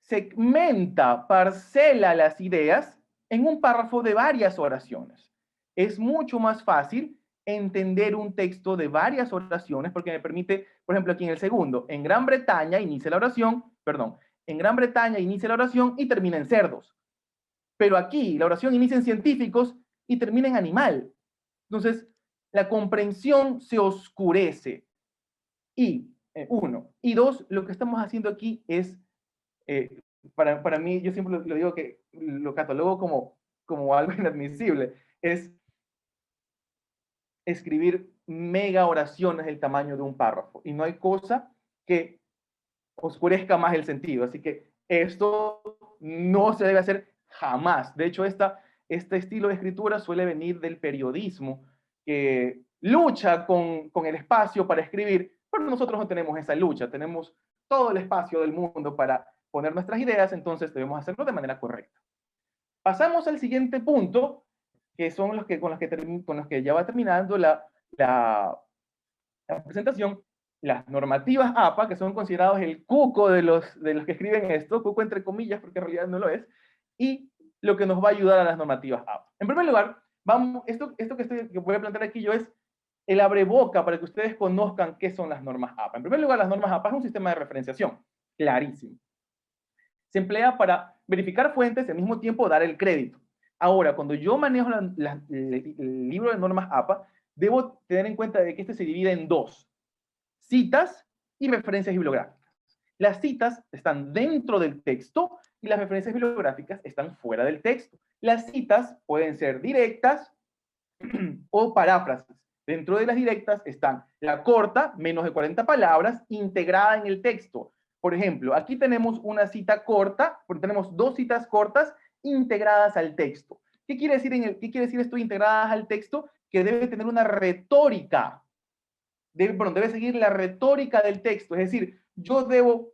segmenta, parcela las ideas en un párrafo de varias oraciones. Es mucho más fácil entender un texto de varias oraciones porque me permite, por ejemplo, aquí en el segundo, en Gran Bretaña inicia la oración, perdón, en Gran Bretaña inicia la oración y termina en cerdos. Pero aquí la oración inicia en científicos y termina en animal. Entonces, la comprensión se oscurece. Y uno. Y dos, lo que estamos haciendo aquí es, para mí, yo siempre lo digo que lo catalogo como algo inadmisible, es escribir mega oraciones del tamaño de un párrafo. Y no hay cosa que oscurezca más el sentido. Así que esto no se debe hacer jamás. De hecho, este estilo de escritura suele venir del periodismo, que lucha con el espacio para escribir, pero nosotros no tenemos esa lucha, tenemos todo el espacio del mundo para poner nuestras ideas, entonces debemos hacerlo de manera correcta. Pasamos al siguiente punto, que son con los que ya va terminando la presentación, las normativas APA, que son considerados el cuco de los que escriben esto, cuco entre comillas, porque en realidad no lo es, y lo que nos va a ayudar a las normativas APA. En primer lugar, esto que voy a plantear aquí yo es el abreboca para que ustedes conozcan qué son las normas APA. En primer lugar, las normas APA es un sistema de referenciación, clarísimo. Se emplea para verificar fuentes y al mismo tiempo dar el crédito. Ahora, cuando yo manejo el libro de normas APA, debo tener en cuenta de que este se divide en dos: citas y referencias bibliográficas. Las citas están dentro del texto y las referencias bibliográficas están fuera del texto. Las citas pueden ser directas o paráfrasis. Dentro de las directas están la corta, menos de 40 palabras, integrada en el texto. Por ejemplo, aquí tenemos una cita corta, porque tenemos dos citas cortas integradas al texto. ¿Qué quiere decir esto integradas al texto? Que debe tener una retórica. Debe seguir la retórica del texto. Es decir, yo debo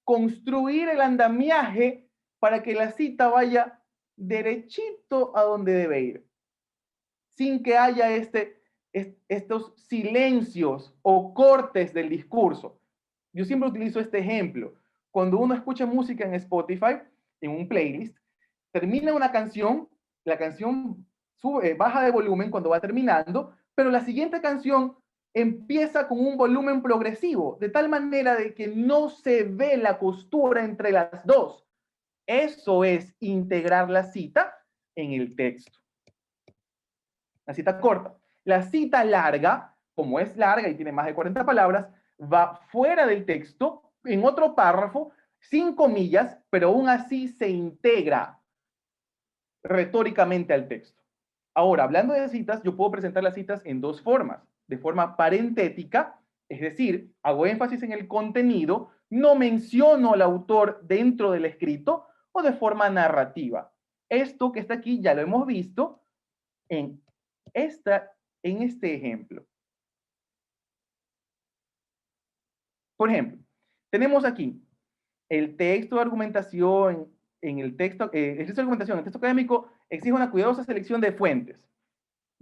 construir el andamiaje para que la cita vaya derechito a donde debe ir, sin que haya estos silencios o cortes del discurso. Yo siempre utilizo este ejemplo. Cuando uno escucha música en Spotify, en un playlist, termina una canción, la canción sube, baja de volumen cuando va terminando, pero la siguiente canción empieza con un volumen progresivo, de tal manera de que no se ve la costura entre las dos. Eso es integrar la cita en el texto. La cita corta. La cita larga, como es larga y tiene más de 40 palabras, va fuera del texto, en otro párrafo, sin comillas, pero aún así se integra retóricamente al texto. Ahora, hablando de citas, yo puedo presentar las citas en dos formas. De forma parentética, es decir, hago énfasis en el contenido, no menciono al autor dentro del escrito, o de forma narrativa. Esto que está aquí ya lo hemos visto en, en este ejemplo. Por ejemplo, tenemos aquí el texto de argumentación, en el texto de argumentación, el texto académico exige una cuidadosa selección de fuentes.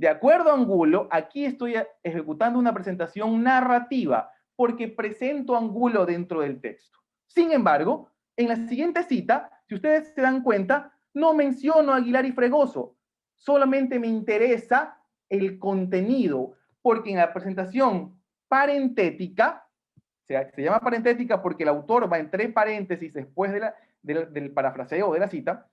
De acuerdo a Angulo, aquí estoy ejecutando una presentación narrativa porque presento a Angulo dentro del texto. Sin embargo, en la siguiente cita, si ustedes se dan cuenta, no menciono a Aguilar y Fregoso, solamente me interesa el contenido, porque en la presentación parentética, se llama parentética porque el autor va entre paréntesis después del parafraseo de la cita.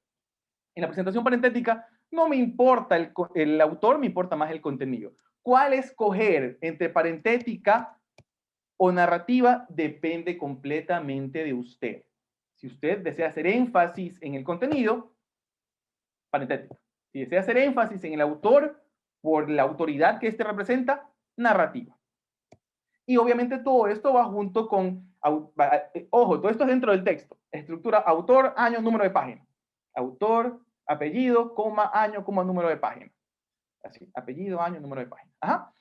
En la presentación parentética no me importa el autor, me importa más el contenido. ¿Cuál escoger entre parentética o narrativa? Depende completamente de usted. Si usted desea hacer énfasis en el contenido, parentética. Si desea hacer énfasis en el autor por la autoridad que éste representa, narrativa. Y obviamente todo esto va junto con, ojo, todo esto es dentro del texto. Estructura, autor, año, número de página. Autor, apellido, coma, año, coma, número de página. Así, apellido, año, número de página. Ajá.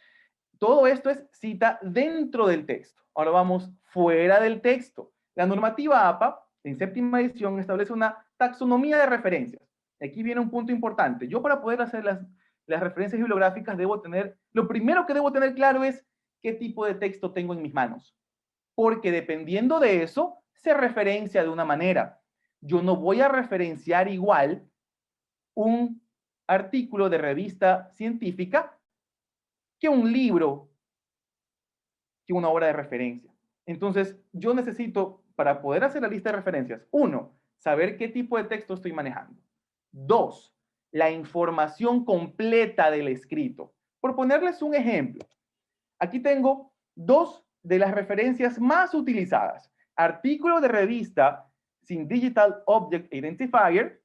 Todo esto es cita dentro del texto. Ahora vamos fuera del texto. La normativa APA, en séptima edición, establece una taxonomía de referencias. Aquí viene un punto importante. Yo para poder hacer las referencias bibliográficas debo tener, lo primero que debo tener claro es qué tipo de texto tengo en mis manos. Porque dependiendo de eso, se referencia de una manera. Yo no voy a referenciar igual un artículo de revista científica que un libro, que una obra de referencia. Entonces, yo necesito, para poder hacer la lista de referencias, uno, saber qué tipo de texto estoy manejando. Dos, la información completa del escrito. Por ponerles un ejemplo, aquí tengo dos de las referencias más utilizadas. Artículo de revista sin Digital Object Identifier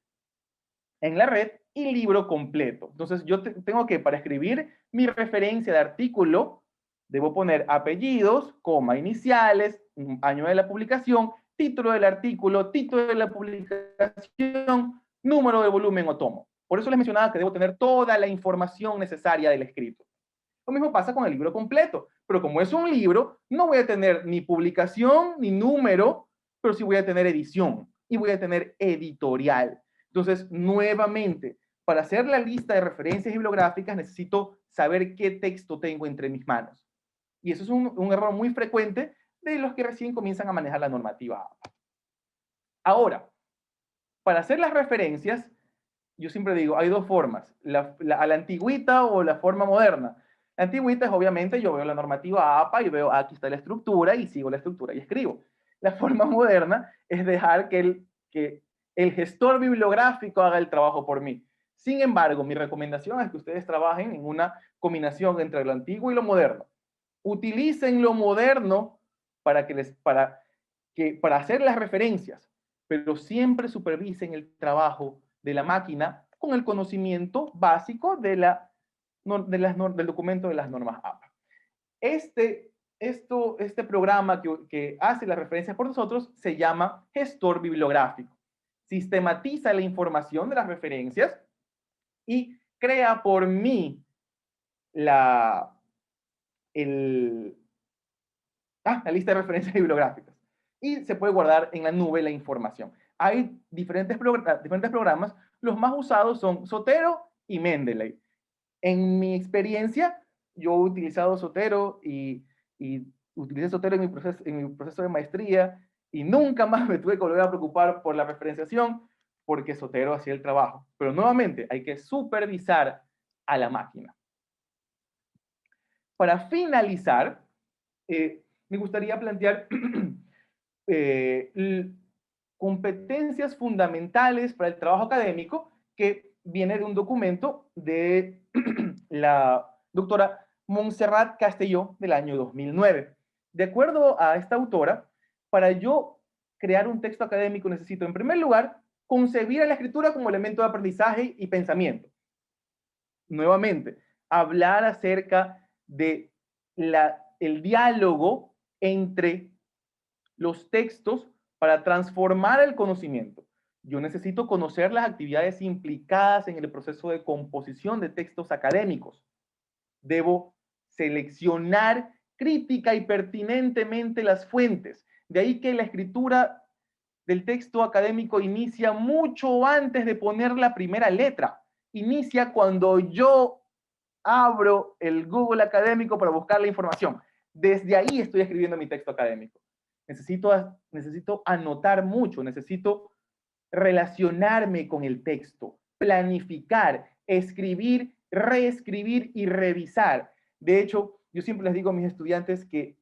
en la red y libro completo. Entonces, yo tengo que, para escribir mi referencia de artículo, debo poner apellidos, coma, iniciales, año de la publicación, título del artículo, título de la publicación, número de volumen o tomo. Por eso les mencionaba que debo tener toda la información necesaria del escrito. Lo mismo pasa con el libro completo, pero como es un libro, no voy a tener ni publicación ni número, pero sí voy a tener edición y voy a tener editorial. Entonces, nuevamente, para hacer la lista de referencias bibliográficas necesito saber qué texto tengo entre mis manos. Y eso es un error muy frecuente de los que recién comienzan a manejar la normativa APA. Ahora, para hacer las referencias, yo siempre digo, hay dos formas, a la antigüita o la forma moderna. La antigüita es obviamente, yo veo la normativa APA y veo, aquí está la estructura y sigo la estructura y escribo. La forma moderna es dejar que el gestor bibliográfico haga el trabajo por mí. Sin embargo, mi recomendación es que ustedes trabajen en una combinación entre lo antiguo y lo moderno. Utilicen lo moderno para hacer las referencias, pero siempre supervisen el trabajo de la máquina con el conocimiento básico del documento de las normas APA. Este programa que hace las referencias por nosotros se llama gestor bibliográfico. Sistematiza la información de las referencias y crea por mí la lista de referencias bibliográficas. y se puede guardar en la nube la información. Hay diferentes programas, los más usados son Zotero y Mendeley. En mi experiencia, yo he utilizado Zotero y utilicé Zotero en mi proceso de maestría y nunca más me tuve que volver a preocupar por la referenciación porque Zotero hacía el trabajo. Pero nuevamente, hay que supervisar a la máquina. Para finalizar, me gustaría plantear competencias fundamentales para el trabajo académico que viene de un documento de la doctora Montserrat Castelló del año 2009. De acuerdo a esta autora, para yo crear un texto académico necesito, en primer lugar, concebir a la escritura como elemento de aprendizaje y pensamiento. Nuevamente, hablar acerca de el diálogo entre los textos para transformar el conocimiento. Yo necesito conocer las actividades implicadas en el proceso de composición de textos académicos. Debo seleccionar crítica y pertinentemente las fuentes. De ahí que la escritura del texto académico inicia mucho antes de poner la primera letra. Inicia cuando yo abro el Google académico para buscar la información. Desde ahí estoy escribiendo mi texto académico. Necesito anotar mucho, necesito relacionarme con el texto, planificar, escribir, reescribir y revisar. De hecho, yo siempre les digo a mis estudiantes que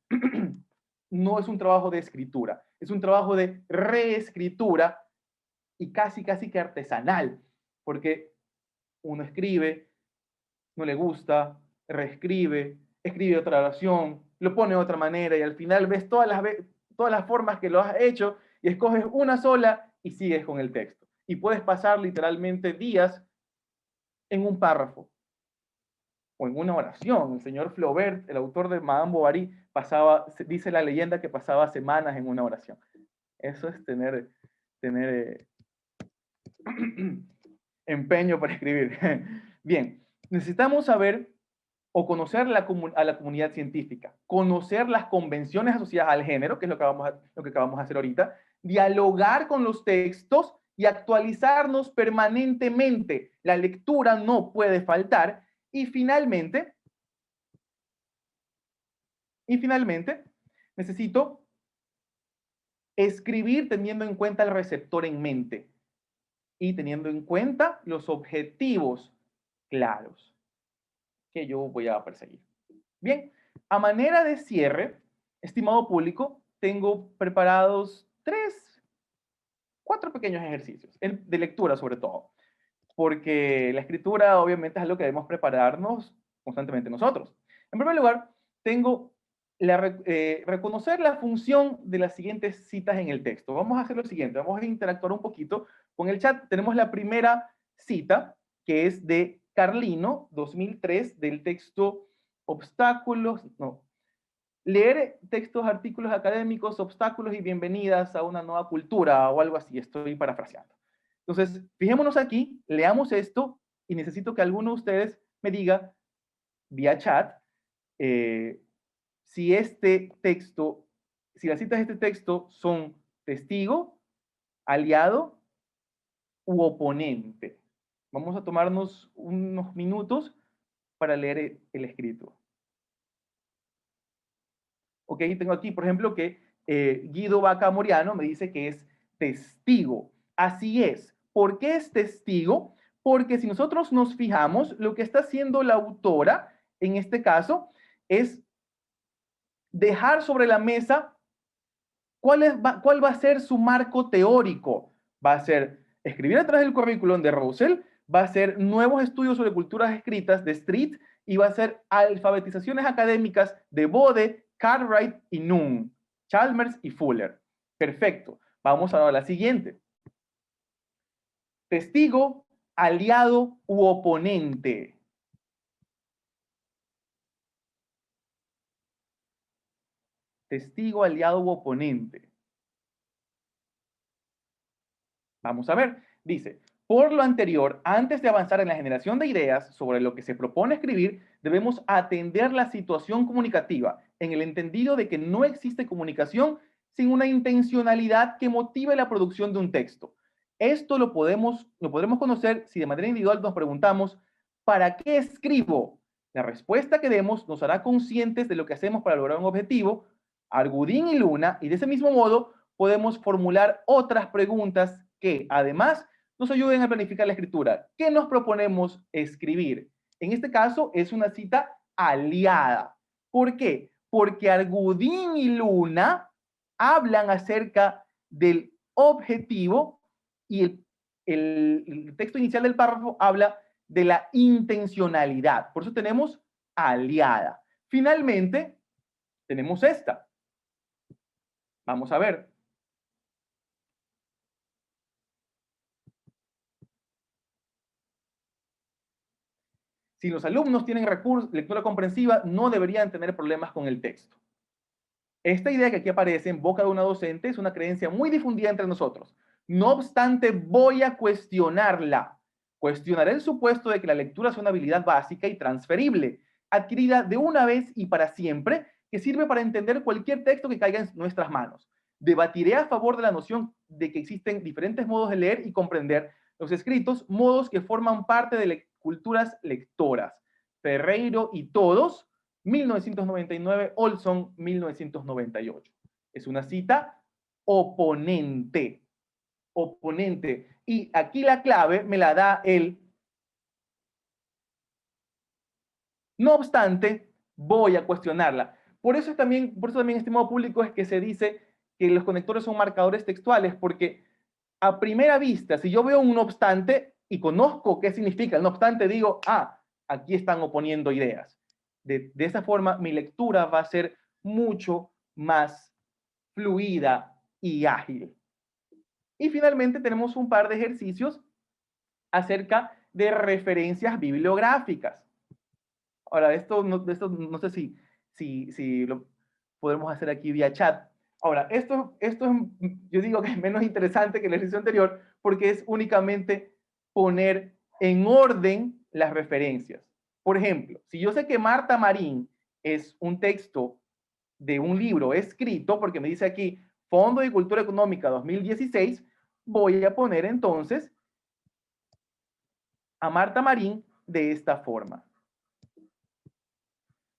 no es un trabajo de escritura, es un trabajo de reescritura y casi que artesanal, porque uno escribe, no le gusta, reescribe, escribe otra oración, lo pone de otra manera y al final ves todas las formas que lo has hecho y escoges una sola y sigues con el texto. Y puedes pasar literalmente días en un párrafo o en una oración. El señor Flaubert, el autor de Madame Bovary, dice la leyenda que pasaba semanas en una oración. Eso es tener empeño para escribir. Bien, necesitamos saber o conocer a la comunidad científica, conocer las convenciones asociadas al género, que es lo que acabamos de hacer ahorita, dialogar con los textos y actualizarnos permanentemente. La lectura no puede faltar. Y finalmente, necesito escribir teniendo en cuenta el receptor en mente y teniendo en cuenta los objetivos claros que yo voy a perseguir. Bien, a manera de cierre, estimado público, tengo preparados 4 pequeños ejercicios, de lectura sobre todo, porque la escritura obviamente es algo que debemos prepararnos constantemente nosotros. En primer lugar, tengo reconocer la función de las siguientes citas en el texto. Vamos a hacer lo siguiente, vamos a interactuar un poquito con el chat. Tenemos la primera cita, que es de Carlino, 2003, del texto leer textos, artículos académicos, obstáculos y bienvenidas a una nueva cultura o algo así, estoy parafraseando. Entonces, fijémonos aquí, leamos esto y necesito que alguno de ustedes me diga vía chat si las citas de este texto son testigo, aliado u oponente. Vamos a tomarnos unos minutos para leer el escrito. Ok, tengo aquí, por ejemplo, que Guido Vaca Moriano me dice que es testigo. Así es. ¿Por qué es testigo? Porque si nosotros nos fijamos, lo que está haciendo la autora, en este caso, es dejar sobre la mesa cuál va a ser su marco teórico. Va a ser escribir a través del currículum de Russell, va a ser nuevos estudios sobre culturas escritas de Street y va a ser alfabetizaciones académicas de Bode, Cartwright y Nunn, Chalmers y Fuller. Perfecto. Vamos a la siguiente. Testigo, aliado u oponente. Testigo, aliado u oponente. Vamos a ver. Dice, por lo anterior, antes de avanzar en la generación de ideas sobre lo que se propone escribir, debemos atender la situación comunicativa, en el entendido de que no existe comunicación sin una intencionalidad que motive la producción de un texto. Esto lo podremos conocer si de manera individual nos preguntamos, ¿para qué escribo? La respuesta que demos nos hará conscientes de lo que hacemos para lograr un objetivo, Argudín y Luna, y de ese mismo modo podemos formular otras preguntas que, además, nos ayuden a planificar la escritura. ¿Qué nos proponemos escribir? En este caso, es una cita aliada. ¿Por qué? Porque Argudín y Luna hablan acerca del objetivo y el texto inicial del párrafo habla de la intencionalidad. Por eso tenemos aliada. Finalmente, tenemos esta. Vamos a ver. Si los alumnos tienen lectura comprensiva, no deberían tener problemas con el texto. Esta idea que aquí aparece en boca de una docente es una creencia muy difundida entre nosotros. No obstante, voy a cuestionarla. Cuestionaré el supuesto de que la lectura es una habilidad básica y transferible, adquirida de una vez y para siempre, que sirve para entender cualquier texto que caiga en nuestras manos. Debatiré a favor de la noción de que existen diferentes modos de leer y comprender los escritos, modos que forman parte de culturas lectoras. Ferreiro y todos, 1999, Olson, 1998. Es una cita oponente. Oponente. Y aquí la clave me la da él. No obstante, voy a cuestionarla. Por eso también, estimado público, es que se dice que los conectores son marcadores textuales, porque a primera vista, si yo veo un no obstante y conozco qué significa el no obstante, digo, aquí están oponiendo ideas. De esa forma, mi lectura va a ser mucho más fluida y ágil. Y finalmente tenemos un par de ejercicios acerca de referencias bibliográficas. Ahora, esto no sé si lo podemos hacer aquí vía chat. Ahora, esto es, yo digo que es menos interesante que el ejercicio anterior porque es únicamente poner en orden las referencias. Por ejemplo, si yo sé que Marta Marín es un texto de un libro escrito, porque me dice aquí Fondo de Cultura Económica 2016, voy a poner entonces a Marta Marín de esta forma.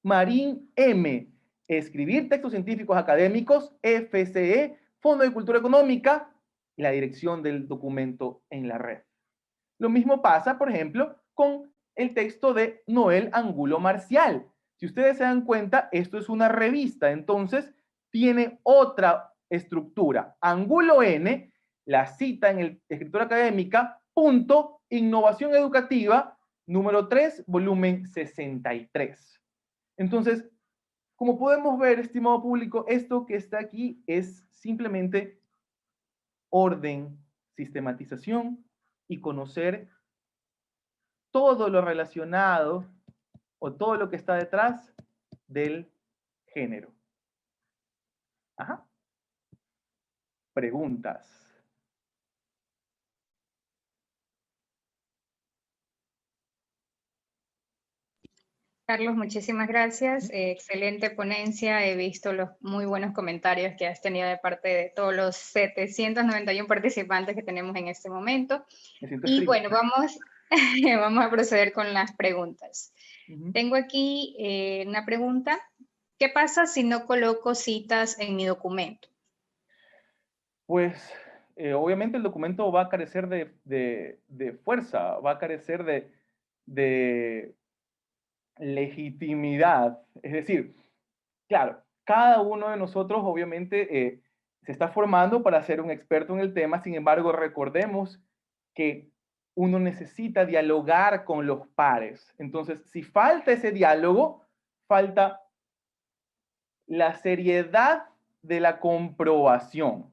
Marín M. Escribir textos científicos académicos, FCE, Fondo de Cultura Económica, y la dirección del documento en la red. Lo mismo pasa, por ejemplo, con el texto de Noel Angulo Marcial. Si ustedes se dan cuenta, esto es una revista, entonces tiene otra estructura. Angulo N, la cita en el escritura académica, punto, innovación educativa, número 3, volumen 63. Entonces, como podemos ver, estimado público, esto que está aquí es simplemente orden, sistematización y conocer todo lo relacionado o todo lo que está detrás del género. Ajá. Preguntas. Carlos, muchísimas gracias. Excelente ponencia. He visto los muy buenos comentarios que has tenido de parte de todos los 791 participantes que tenemos en este momento. Y bueno, vamos a proceder con las preguntas. Tengo aquí una pregunta. ¿Qué pasa si no coloco citas en mi documento? Pues obviamente el documento va a carecer de fuerza, va a carecer de legitimidad. Es decir, claro, cada uno de nosotros obviamente se está formando para ser un experto en el tema, sin embargo, recordemos que uno necesita dialogar con los pares. Entonces, si falta ese diálogo, falta la seriedad de la comprobación.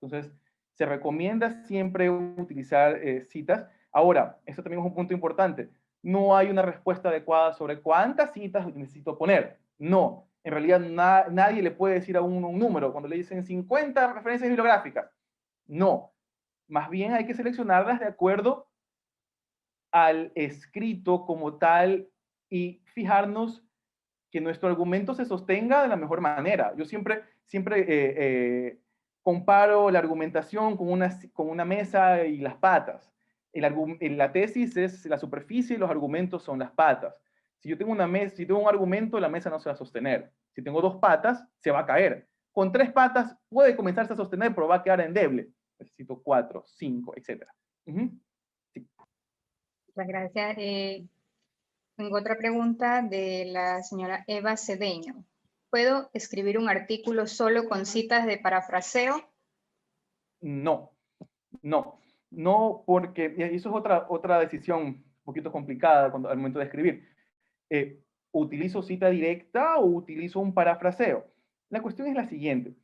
Entonces, se recomienda siempre utilizar citas. Ahora, esto también es un punto importante. No hay una respuesta adecuada sobre cuántas citas necesito poner. No, en realidad nadie le puede decir a uno un número cuando le dicen 50 referencias bibliográficas. No, más bien hay que seleccionarlas de acuerdo al escrito como tal y fijarnos que nuestro argumento se sostenga de la mejor manera. Yo comparo la argumentación con una mesa y las patas. La tesis es la superficie y los argumentos son las patas. Si yo tengo si tengo un argumento, la mesa no se va a sostener. Si tengo dos patas, se va a caer. Con tres patas puede comenzarse a sostener, pero va a quedar endeble. Necesito 4, 5, etc. Sí. Muchas gracias. Tengo otra pregunta de la señora Eva Cedeño. ¿Puedo escribir un artículo solo con citas de parafraseo? No, no, porque y eso es otra decisión un poquito complicada al momento de escribir. ¿Utilizo cita directa o utilizo un parafraseo? La cuestión es la siguiente.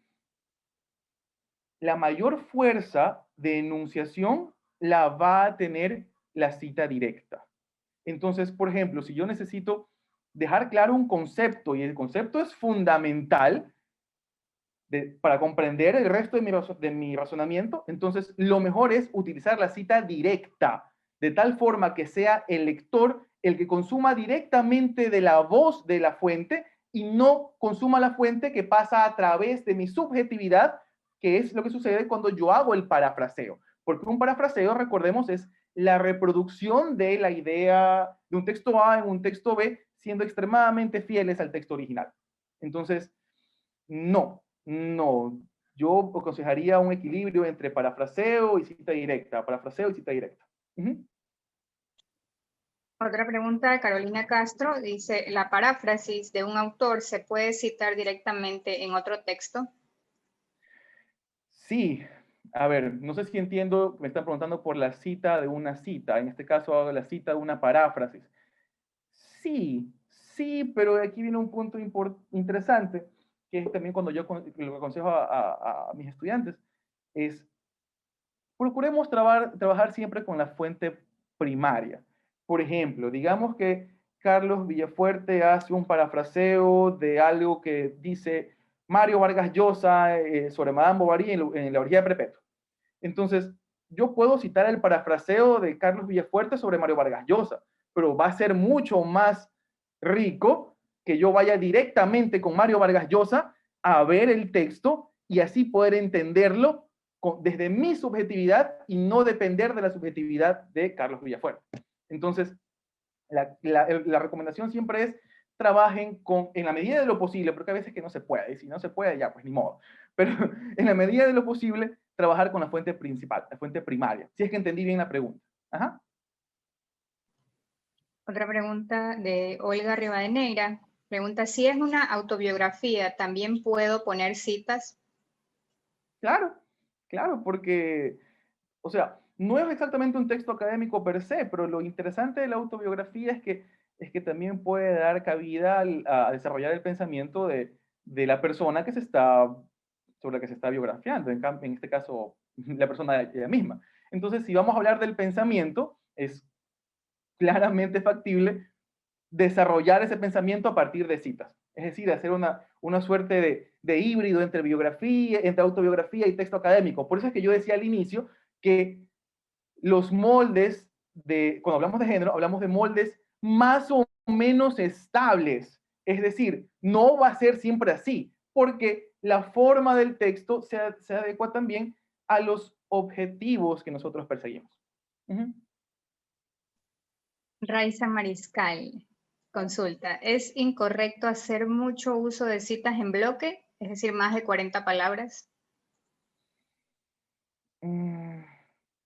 La mayor fuerza de enunciación la va a tener la cita directa. Entonces, por ejemplo, si yo necesito dejar claro un concepto y el concepto es fundamental para comprender el resto de mi razonamiento, entonces lo mejor es utilizar la cita directa, de tal forma que sea el lector el que consuma directamente de la voz de la fuente y no consuma la fuente que pasa a través de mi subjetividad, que es lo que sucede cuando yo hago el parafraseo. Porque un parafraseo, recordemos, es la reproducción de la idea de un texto A en un texto B, siendo extremadamente fieles al texto original. Entonces, no, yo aconsejaría un equilibrio entre parafraseo y cita directa, parafraseo y cita directa. Otra pregunta de Carolina Castro dice, ¿la paráfrasis de un autor se puede citar directamente en otro texto? Sí, a ver, no sé si entiendo, me están preguntando por la cita de una cita, en este caso hago la cita de una paráfrasis. Sí, pero aquí viene un punto interesante, que es también cuando yo lo aconsejo a mis estudiantes, es procuremos trabajar siempre con la fuente primaria. Por ejemplo, digamos que Carlos Villafuerte hace un parafraseo de algo que dice Mario Vargas Llosa sobre Madame Bovary en La orgía de Perpetuo. Entonces, yo puedo citar el parafraseo de Carlos Villafuerte sobre Mario Vargas Llosa, pero va a ser mucho más rico que yo vaya directamente con Mario Vargas Llosa a ver el texto y así poder entenderlo desde mi subjetividad y no depender de la subjetividad de Carlos Villafuerte. Entonces, la recomendación siempre es trabajen en la medida de lo posible, porque a veces que no se puede, y si no se puede, ya, pues ni modo. Pero en la medida de lo posible, trabajar con la fuente principal, la fuente primaria, si es que entendí bien la pregunta. Ajá. Otra pregunta de Olga Rivadeneira. Pregunta, si es una autobiografía, ¿también puedo poner citas? Claro, porque, o sea, no es exactamente un texto académico per se, pero lo interesante de la autobiografía es que también puede dar cabida a desarrollar el pensamiento de la persona sobre la que se está biografiando, en este caso, la persona ella misma. Entonces, si vamos a hablar del pensamiento, es claramente factible desarrollar ese pensamiento a partir de citas. Es decir, hacer una suerte de híbrido entre biografía, entre autobiografía y texto académico. Por eso es que yo decía al inicio que los moldes cuando hablamos de género, hablamos de moldes más o menos estables. Es decir, no va a ser siempre así, porque la forma del texto se adecua también a los objetivos que nosotros perseguimos. Raiza Mariscal, consulta, ¿es incorrecto hacer mucho uso de citas en bloque? Es decir, más de 40 palabras.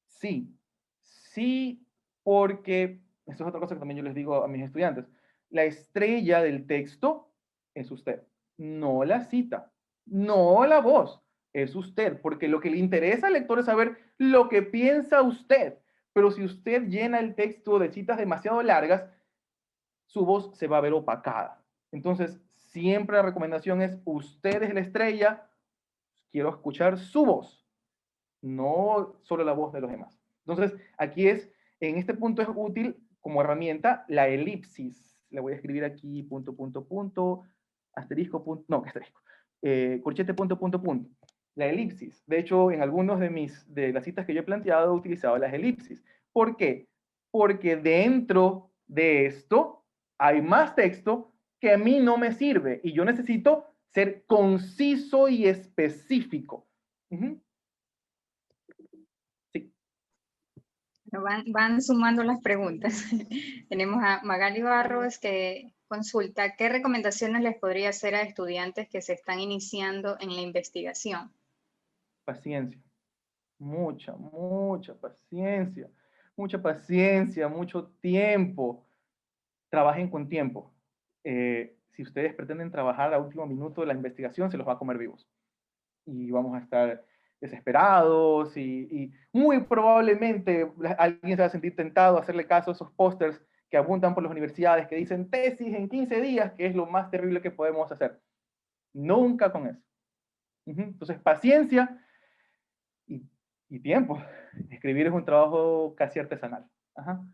Sí, porque, esto es otra cosa que también yo les digo a mis estudiantes, la estrella del texto es usted, no la cita, no la voz, es usted, porque lo que le interesa al lector es saber lo que piensa usted, pero si usted llena el texto de citas demasiado largas, su voz se va a ver opacada. Entonces, siempre la recomendación es, usted es la estrella, quiero escuchar su voz, no solo la voz de los demás. Entonces, en este punto es útil como herramienta la elipsis. Le voy a escribir aquí punto, punto, punto, asterisco, punto, no, asterisco, corchete, punto, punto, punto. La elipsis. De hecho, en algunos de las citas que yo he planteado he utilizado las elipsis. ¿Por qué? Porque dentro de esto hay más texto que a mí no me sirve y yo necesito ser conciso y específico. Sí. Van sumando las preguntas. Tenemos a Magali Barros que consulta, ¿qué recomendaciones les podría hacer a estudiantes que se están iniciando en la investigación? Paciencia, mucha paciencia, mucho tiempo. Trabajen con tiempo. Si ustedes pretenden trabajar a último minuto de la investigación, se los va a comer vivos. Y vamos a estar desesperados y muy probablemente alguien se va a sentir tentado a hacerle caso a esos pósters que abundan por las universidades que dicen tesis en 15 días, que es lo más terrible que podemos hacer. Nunca con eso. Entonces, paciencia y tiempo. Escribir es un trabajo casi artesanal. Ajá.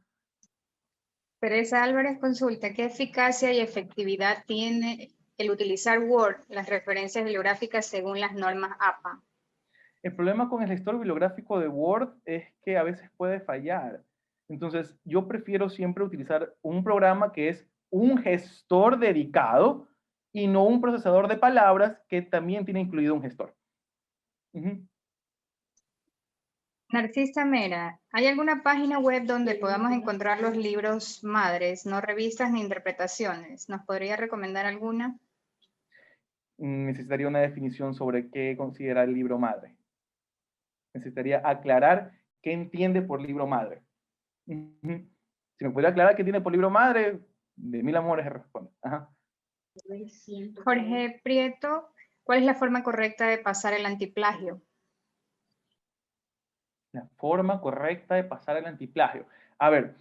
Teresa Álvarez consulta, ¿qué eficacia y efectividad tiene el utilizar Word, las referencias bibliográficas según las normas APA? El problema con el gestor bibliográfico de Word es que a veces puede fallar. Entonces, yo prefiero siempre utilizar un programa que es un gestor dedicado y no un procesador de palabras que también tiene incluido un gestor. Narcisa Mera, ¿hay alguna página web donde podamos encontrar los libros madres, no revistas ni interpretaciones? ¿Nos podría recomendar alguna? Necesitaría una definición sobre qué considera el libro madre. Necesitaría aclarar qué entiende por libro madre. Si me pudiera aclarar qué entiende por libro madre, de mil amores responde. Ajá. Jorge Prieto, ¿cuál es la forma correcta de pasar el antiplagio? La forma correcta de pasar el antiplagio. A ver,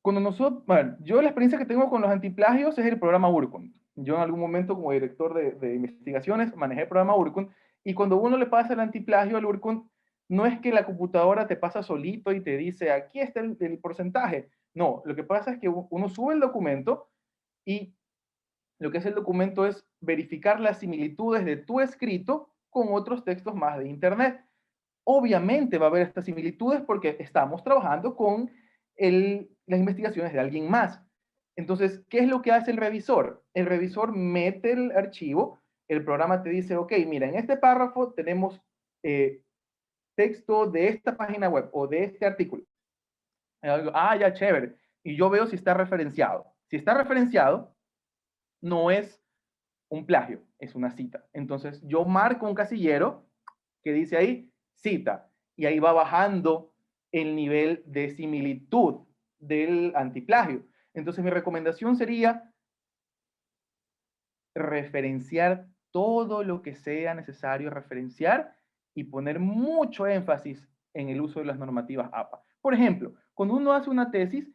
cuando nosotros, bueno, yo la experiencia que tengo con los antiplagios es el programa Urkund. Yo en algún momento como director de investigaciones manejé el programa Urkund y cuando uno le pasa el antiplagio al Urkund, no es que la computadora te pasa solito y te dice, aquí está el porcentaje. No, lo que pasa es que uno sube el documento y lo que hace el documento es verificar las similitudes de tu escrito con otros textos más de Internet. Obviamente va a haber estas similitudes porque estamos trabajando con las investigaciones de alguien más. Entonces, ¿qué es lo que hace el revisor? El revisor mete el archivo, el programa te dice, ok, mira, en este párrafo tenemos texto de esta página web o de este artículo. Ya, chévere. Y yo veo si está referenciado. Si está referenciado, no es un plagio, es una cita. Entonces, yo marco un casillero que dice ahí, cita, y ahí va bajando el nivel de similitud del antiplagio. Entonces, mi recomendación sería referenciar todo lo que sea necesario referenciar y poner mucho énfasis en el uso de las normativas APA. Por ejemplo, cuando uno hace una tesis,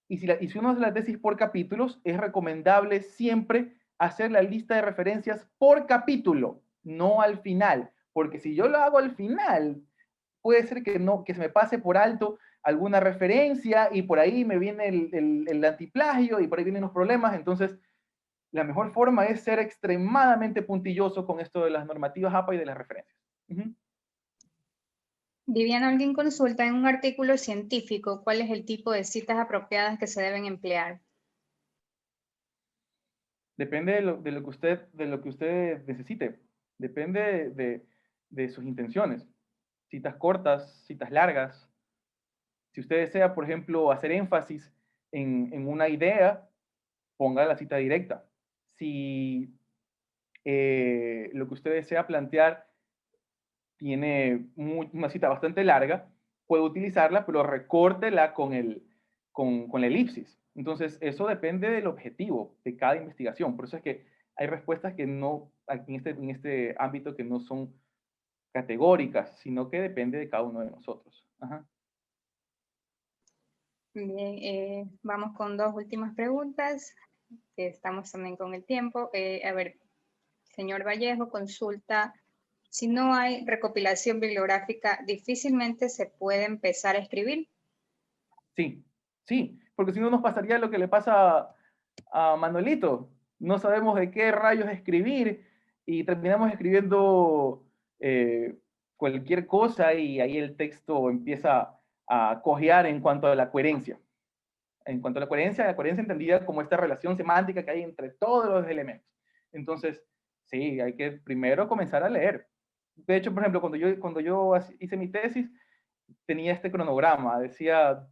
y si uno hace la tesis por capítulos, es recomendable siempre hacer la lista de referencias por capítulo, no al final, porque si yo lo hago al final, puede ser que se me pase por alto alguna referencia y por ahí me viene el antiplagio y por ahí vienen los problemas. Entonces, la mejor forma es ser extremadamente puntilloso con esto de las normativas APA y de las referencias. Viviana, alguien consulta en un artículo científico cuál es el tipo de citas apropiadas que se deben emplear. Depende de lo que usted necesite. Depende de sus intenciones. Citas cortas, citas largas. Si usted desea, por ejemplo, hacer énfasis en una idea, ponga la cita directa. Si lo que usted desea plantear tiene una cita bastante larga, puede utilizarla, pero recórtela con la elipsis. Entonces, eso depende del objetivo de cada investigación. Por eso es que hay respuestas que no, aquí en este ámbito, que no son categóricas, sino que depende de cada uno de nosotros. Ajá. Bien, vamos con dos últimas preguntas, que estamos también con el tiempo. A ver, señor Vallejo consulta, si no hay recopilación bibliográfica, ¿difícilmente se puede empezar a escribir? Sí, sí, porque si no nos pasaría lo que le pasa a Manuelito. No sabemos de qué rayos escribir y terminamos escribiendo cualquier cosa y ahí el texto empieza a cojear en cuanto a la coherencia. En cuanto a la coherencia entendida como esta relación semántica que hay entre todos los elementos. Entonces, sí, hay que primero comenzar a leer. De hecho, por ejemplo, cuando yo hice mi tesis, tenía este cronograma. Decía,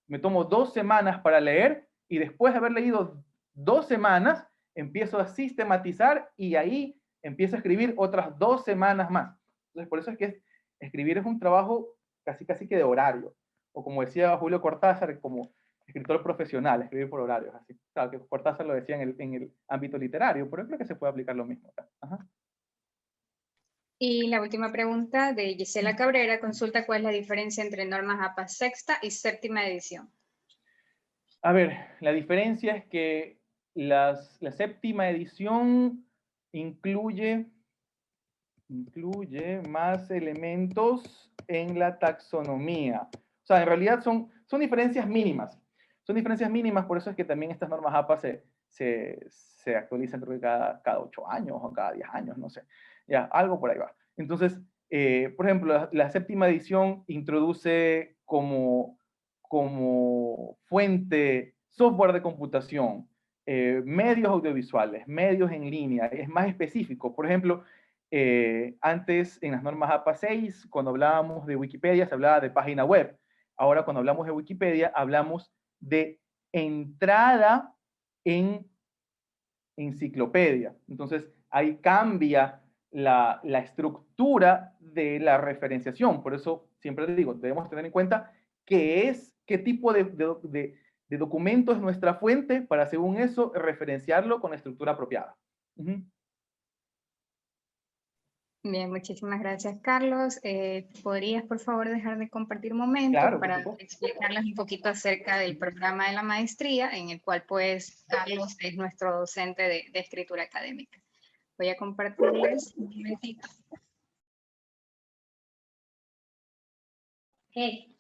me tomo 2 semanas para leer y después de haber leído 2 semanas, empiezo a sistematizar y ahí empiezo a escribir otras 2 semanas más. Entonces, por eso es que escribir es un trabajo casi que de horario. O como decía Julio Cortázar, como escritor profesional, escribir por horarios. Así. Claro, que Cortázar lo decía en el ámbito literario, pero creo que se puede aplicar lo mismo acá. Ajá. Y la última pregunta de Gisela Cabrera consulta cuál es la diferencia entre normas APA sexta y séptima edición. A ver, la diferencia es que la séptima edición incluye más elementos en la taxonomía. O sea, en realidad son diferencias mínimas. Son diferencias mínimas, por eso es que también estas normas APA se actualizan creo que cada 8 años o cada 10 años, no sé. Ya, algo por ahí va. Entonces, por ejemplo, la séptima edición introduce como fuente software de computación, medios audiovisuales, medios en línea, es más específico. Por ejemplo, antes en las normas APA 6, cuando hablábamos de Wikipedia, se hablaba de página web. Ahora, cuando hablamos de Wikipedia, hablamos de entrada en enciclopedia. Entonces, ahí cambia la estructura de la referenciación. Por eso siempre les digo, debemos tener en cuenta qué tipo de documento es nuestra fuente para, según eso, referenciarlo con la estructura apropiada. Bien, muchísimas gracias, Carlos. ¿Podrías, por favor, dejar de compartir un momento Claro, por para supuesto. explicarles un poquito acerca del programa de la maestría, en el cual, pues, Carlos es nuestro docente de escritura académica? Voy a compartirles un momentito.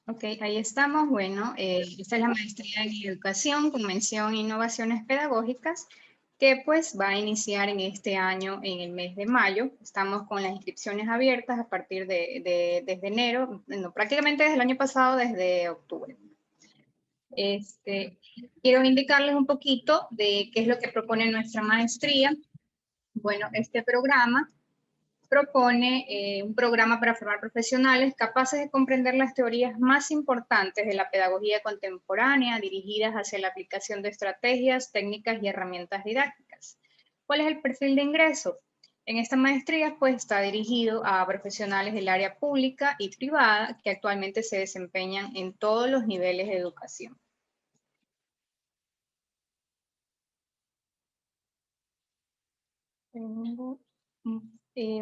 Ok, ahí estamos. Bueno, esta es la maestría en educación con mención innovaciones pedagógicas, que pues va a iniciar en este año, en el mes de mayo. Estamos con las inscripciones abiertas a partir desde enero, no, prácticamente desde el año pasado, desde octubre. Quiero indicarles un poquito de qué es lo que propone nuestra maestría. Bueno, este programa propone un programa para formar profesionales capaces de comprender las teorías más importantes de la pedagogía contemporánea, dirigidas hacia la aplicación de estrategias, técnicas y herramientas didácticas. ¿Cuál es el perfil de ingreso? En esta maestría, pues, está dirigido a profesionales del área pública y privada que actualmente se desempeñan en todos los niveles de educación.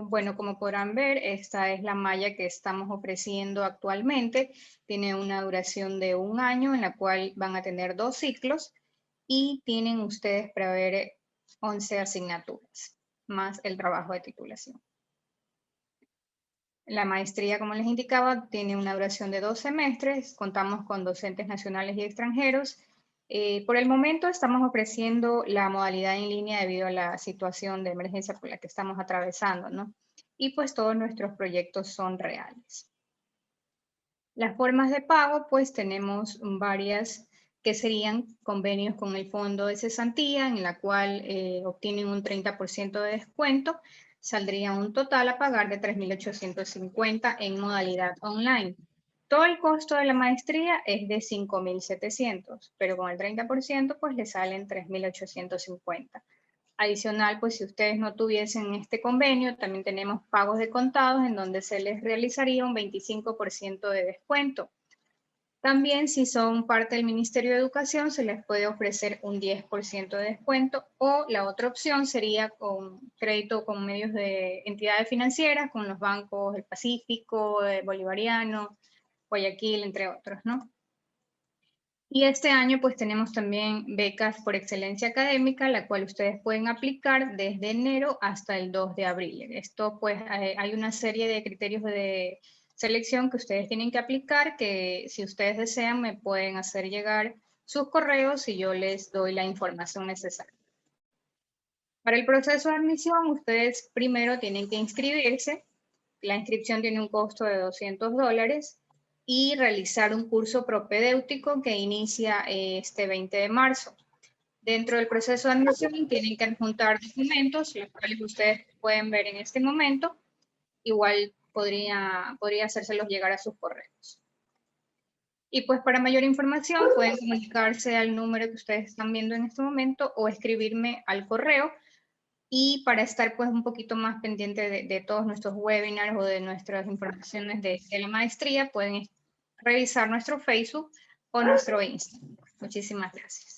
Bueno, como podrán ver, esta es la malla que estamos ofreciendo actualmente. Tiene una duración de 1 año en la cual van a tener 2 ciclos y tienen ustedes para ver 11 asignaturas, más el trabajo de titulación. La maestría, como les indicaba, tiene una duración de 2 semestres. Contamos con docentes nacionales y extranjeros. Por el momento estamos ofreciendo la modalidad en línea debido a la situación de emergencia por la que estamos atravesando, ¿no? Y pues todos nuestros proyectos son reales. Las formas de pago, pues tenemos varias que serían convenios con el Fondo de Cesantía, en la cual obtienen un 30% de descuento. Saldría un total a pagar de 3.850 en modalidad online. Todo el costo de la maestría es de 5.700, pero con el 30% pues le salen 3.850. Adicional, pues si ustedes no tuviesen este convenio, también tenemos pagos de contados en donde se les realizaría un 25% de descuento. También si son parte del Ministerio de Educación, se les puede ofrecer un 10% de descuento, o la otra opción sería con crédito con medios de entidades financieras, con los bancos El Pacífico, Bolivariano, Guayaquil, entre otros, ¿no? Y este año pues tenemos también becas por excelencia académica, la cual ustedes pueden aplicar desde enero hasta el 2 de abril. Esto pues hay una serie de criterios de selección que ustedes tienen que aplicar, que si ustedes desean me pueden hacer llegar sus correos y yo les doy la información necesaria. Para el proceso de admisión, ustedes primero tienen que inscribirse. La inscripción tiene un costo de $200. y realizar un curso propedéutico que inicia este 20 de marzo. Dentro del proceso de admisión tienen que adjuntar documentos, los cuales ustedes pueden ver en este momento. Igual podría hacérselos llegar a sus correos. Y pues para mayor información pueden comunicarse al número que ustedes están viendo en este momento o escribirme al correo. Y para estar pues un poquito más pendiente de todos nuestros webinars o de nuestras informaciones de la maestría, pueden revisar nuestro Facebook o nuestro Instagram. Muchísimas gracias.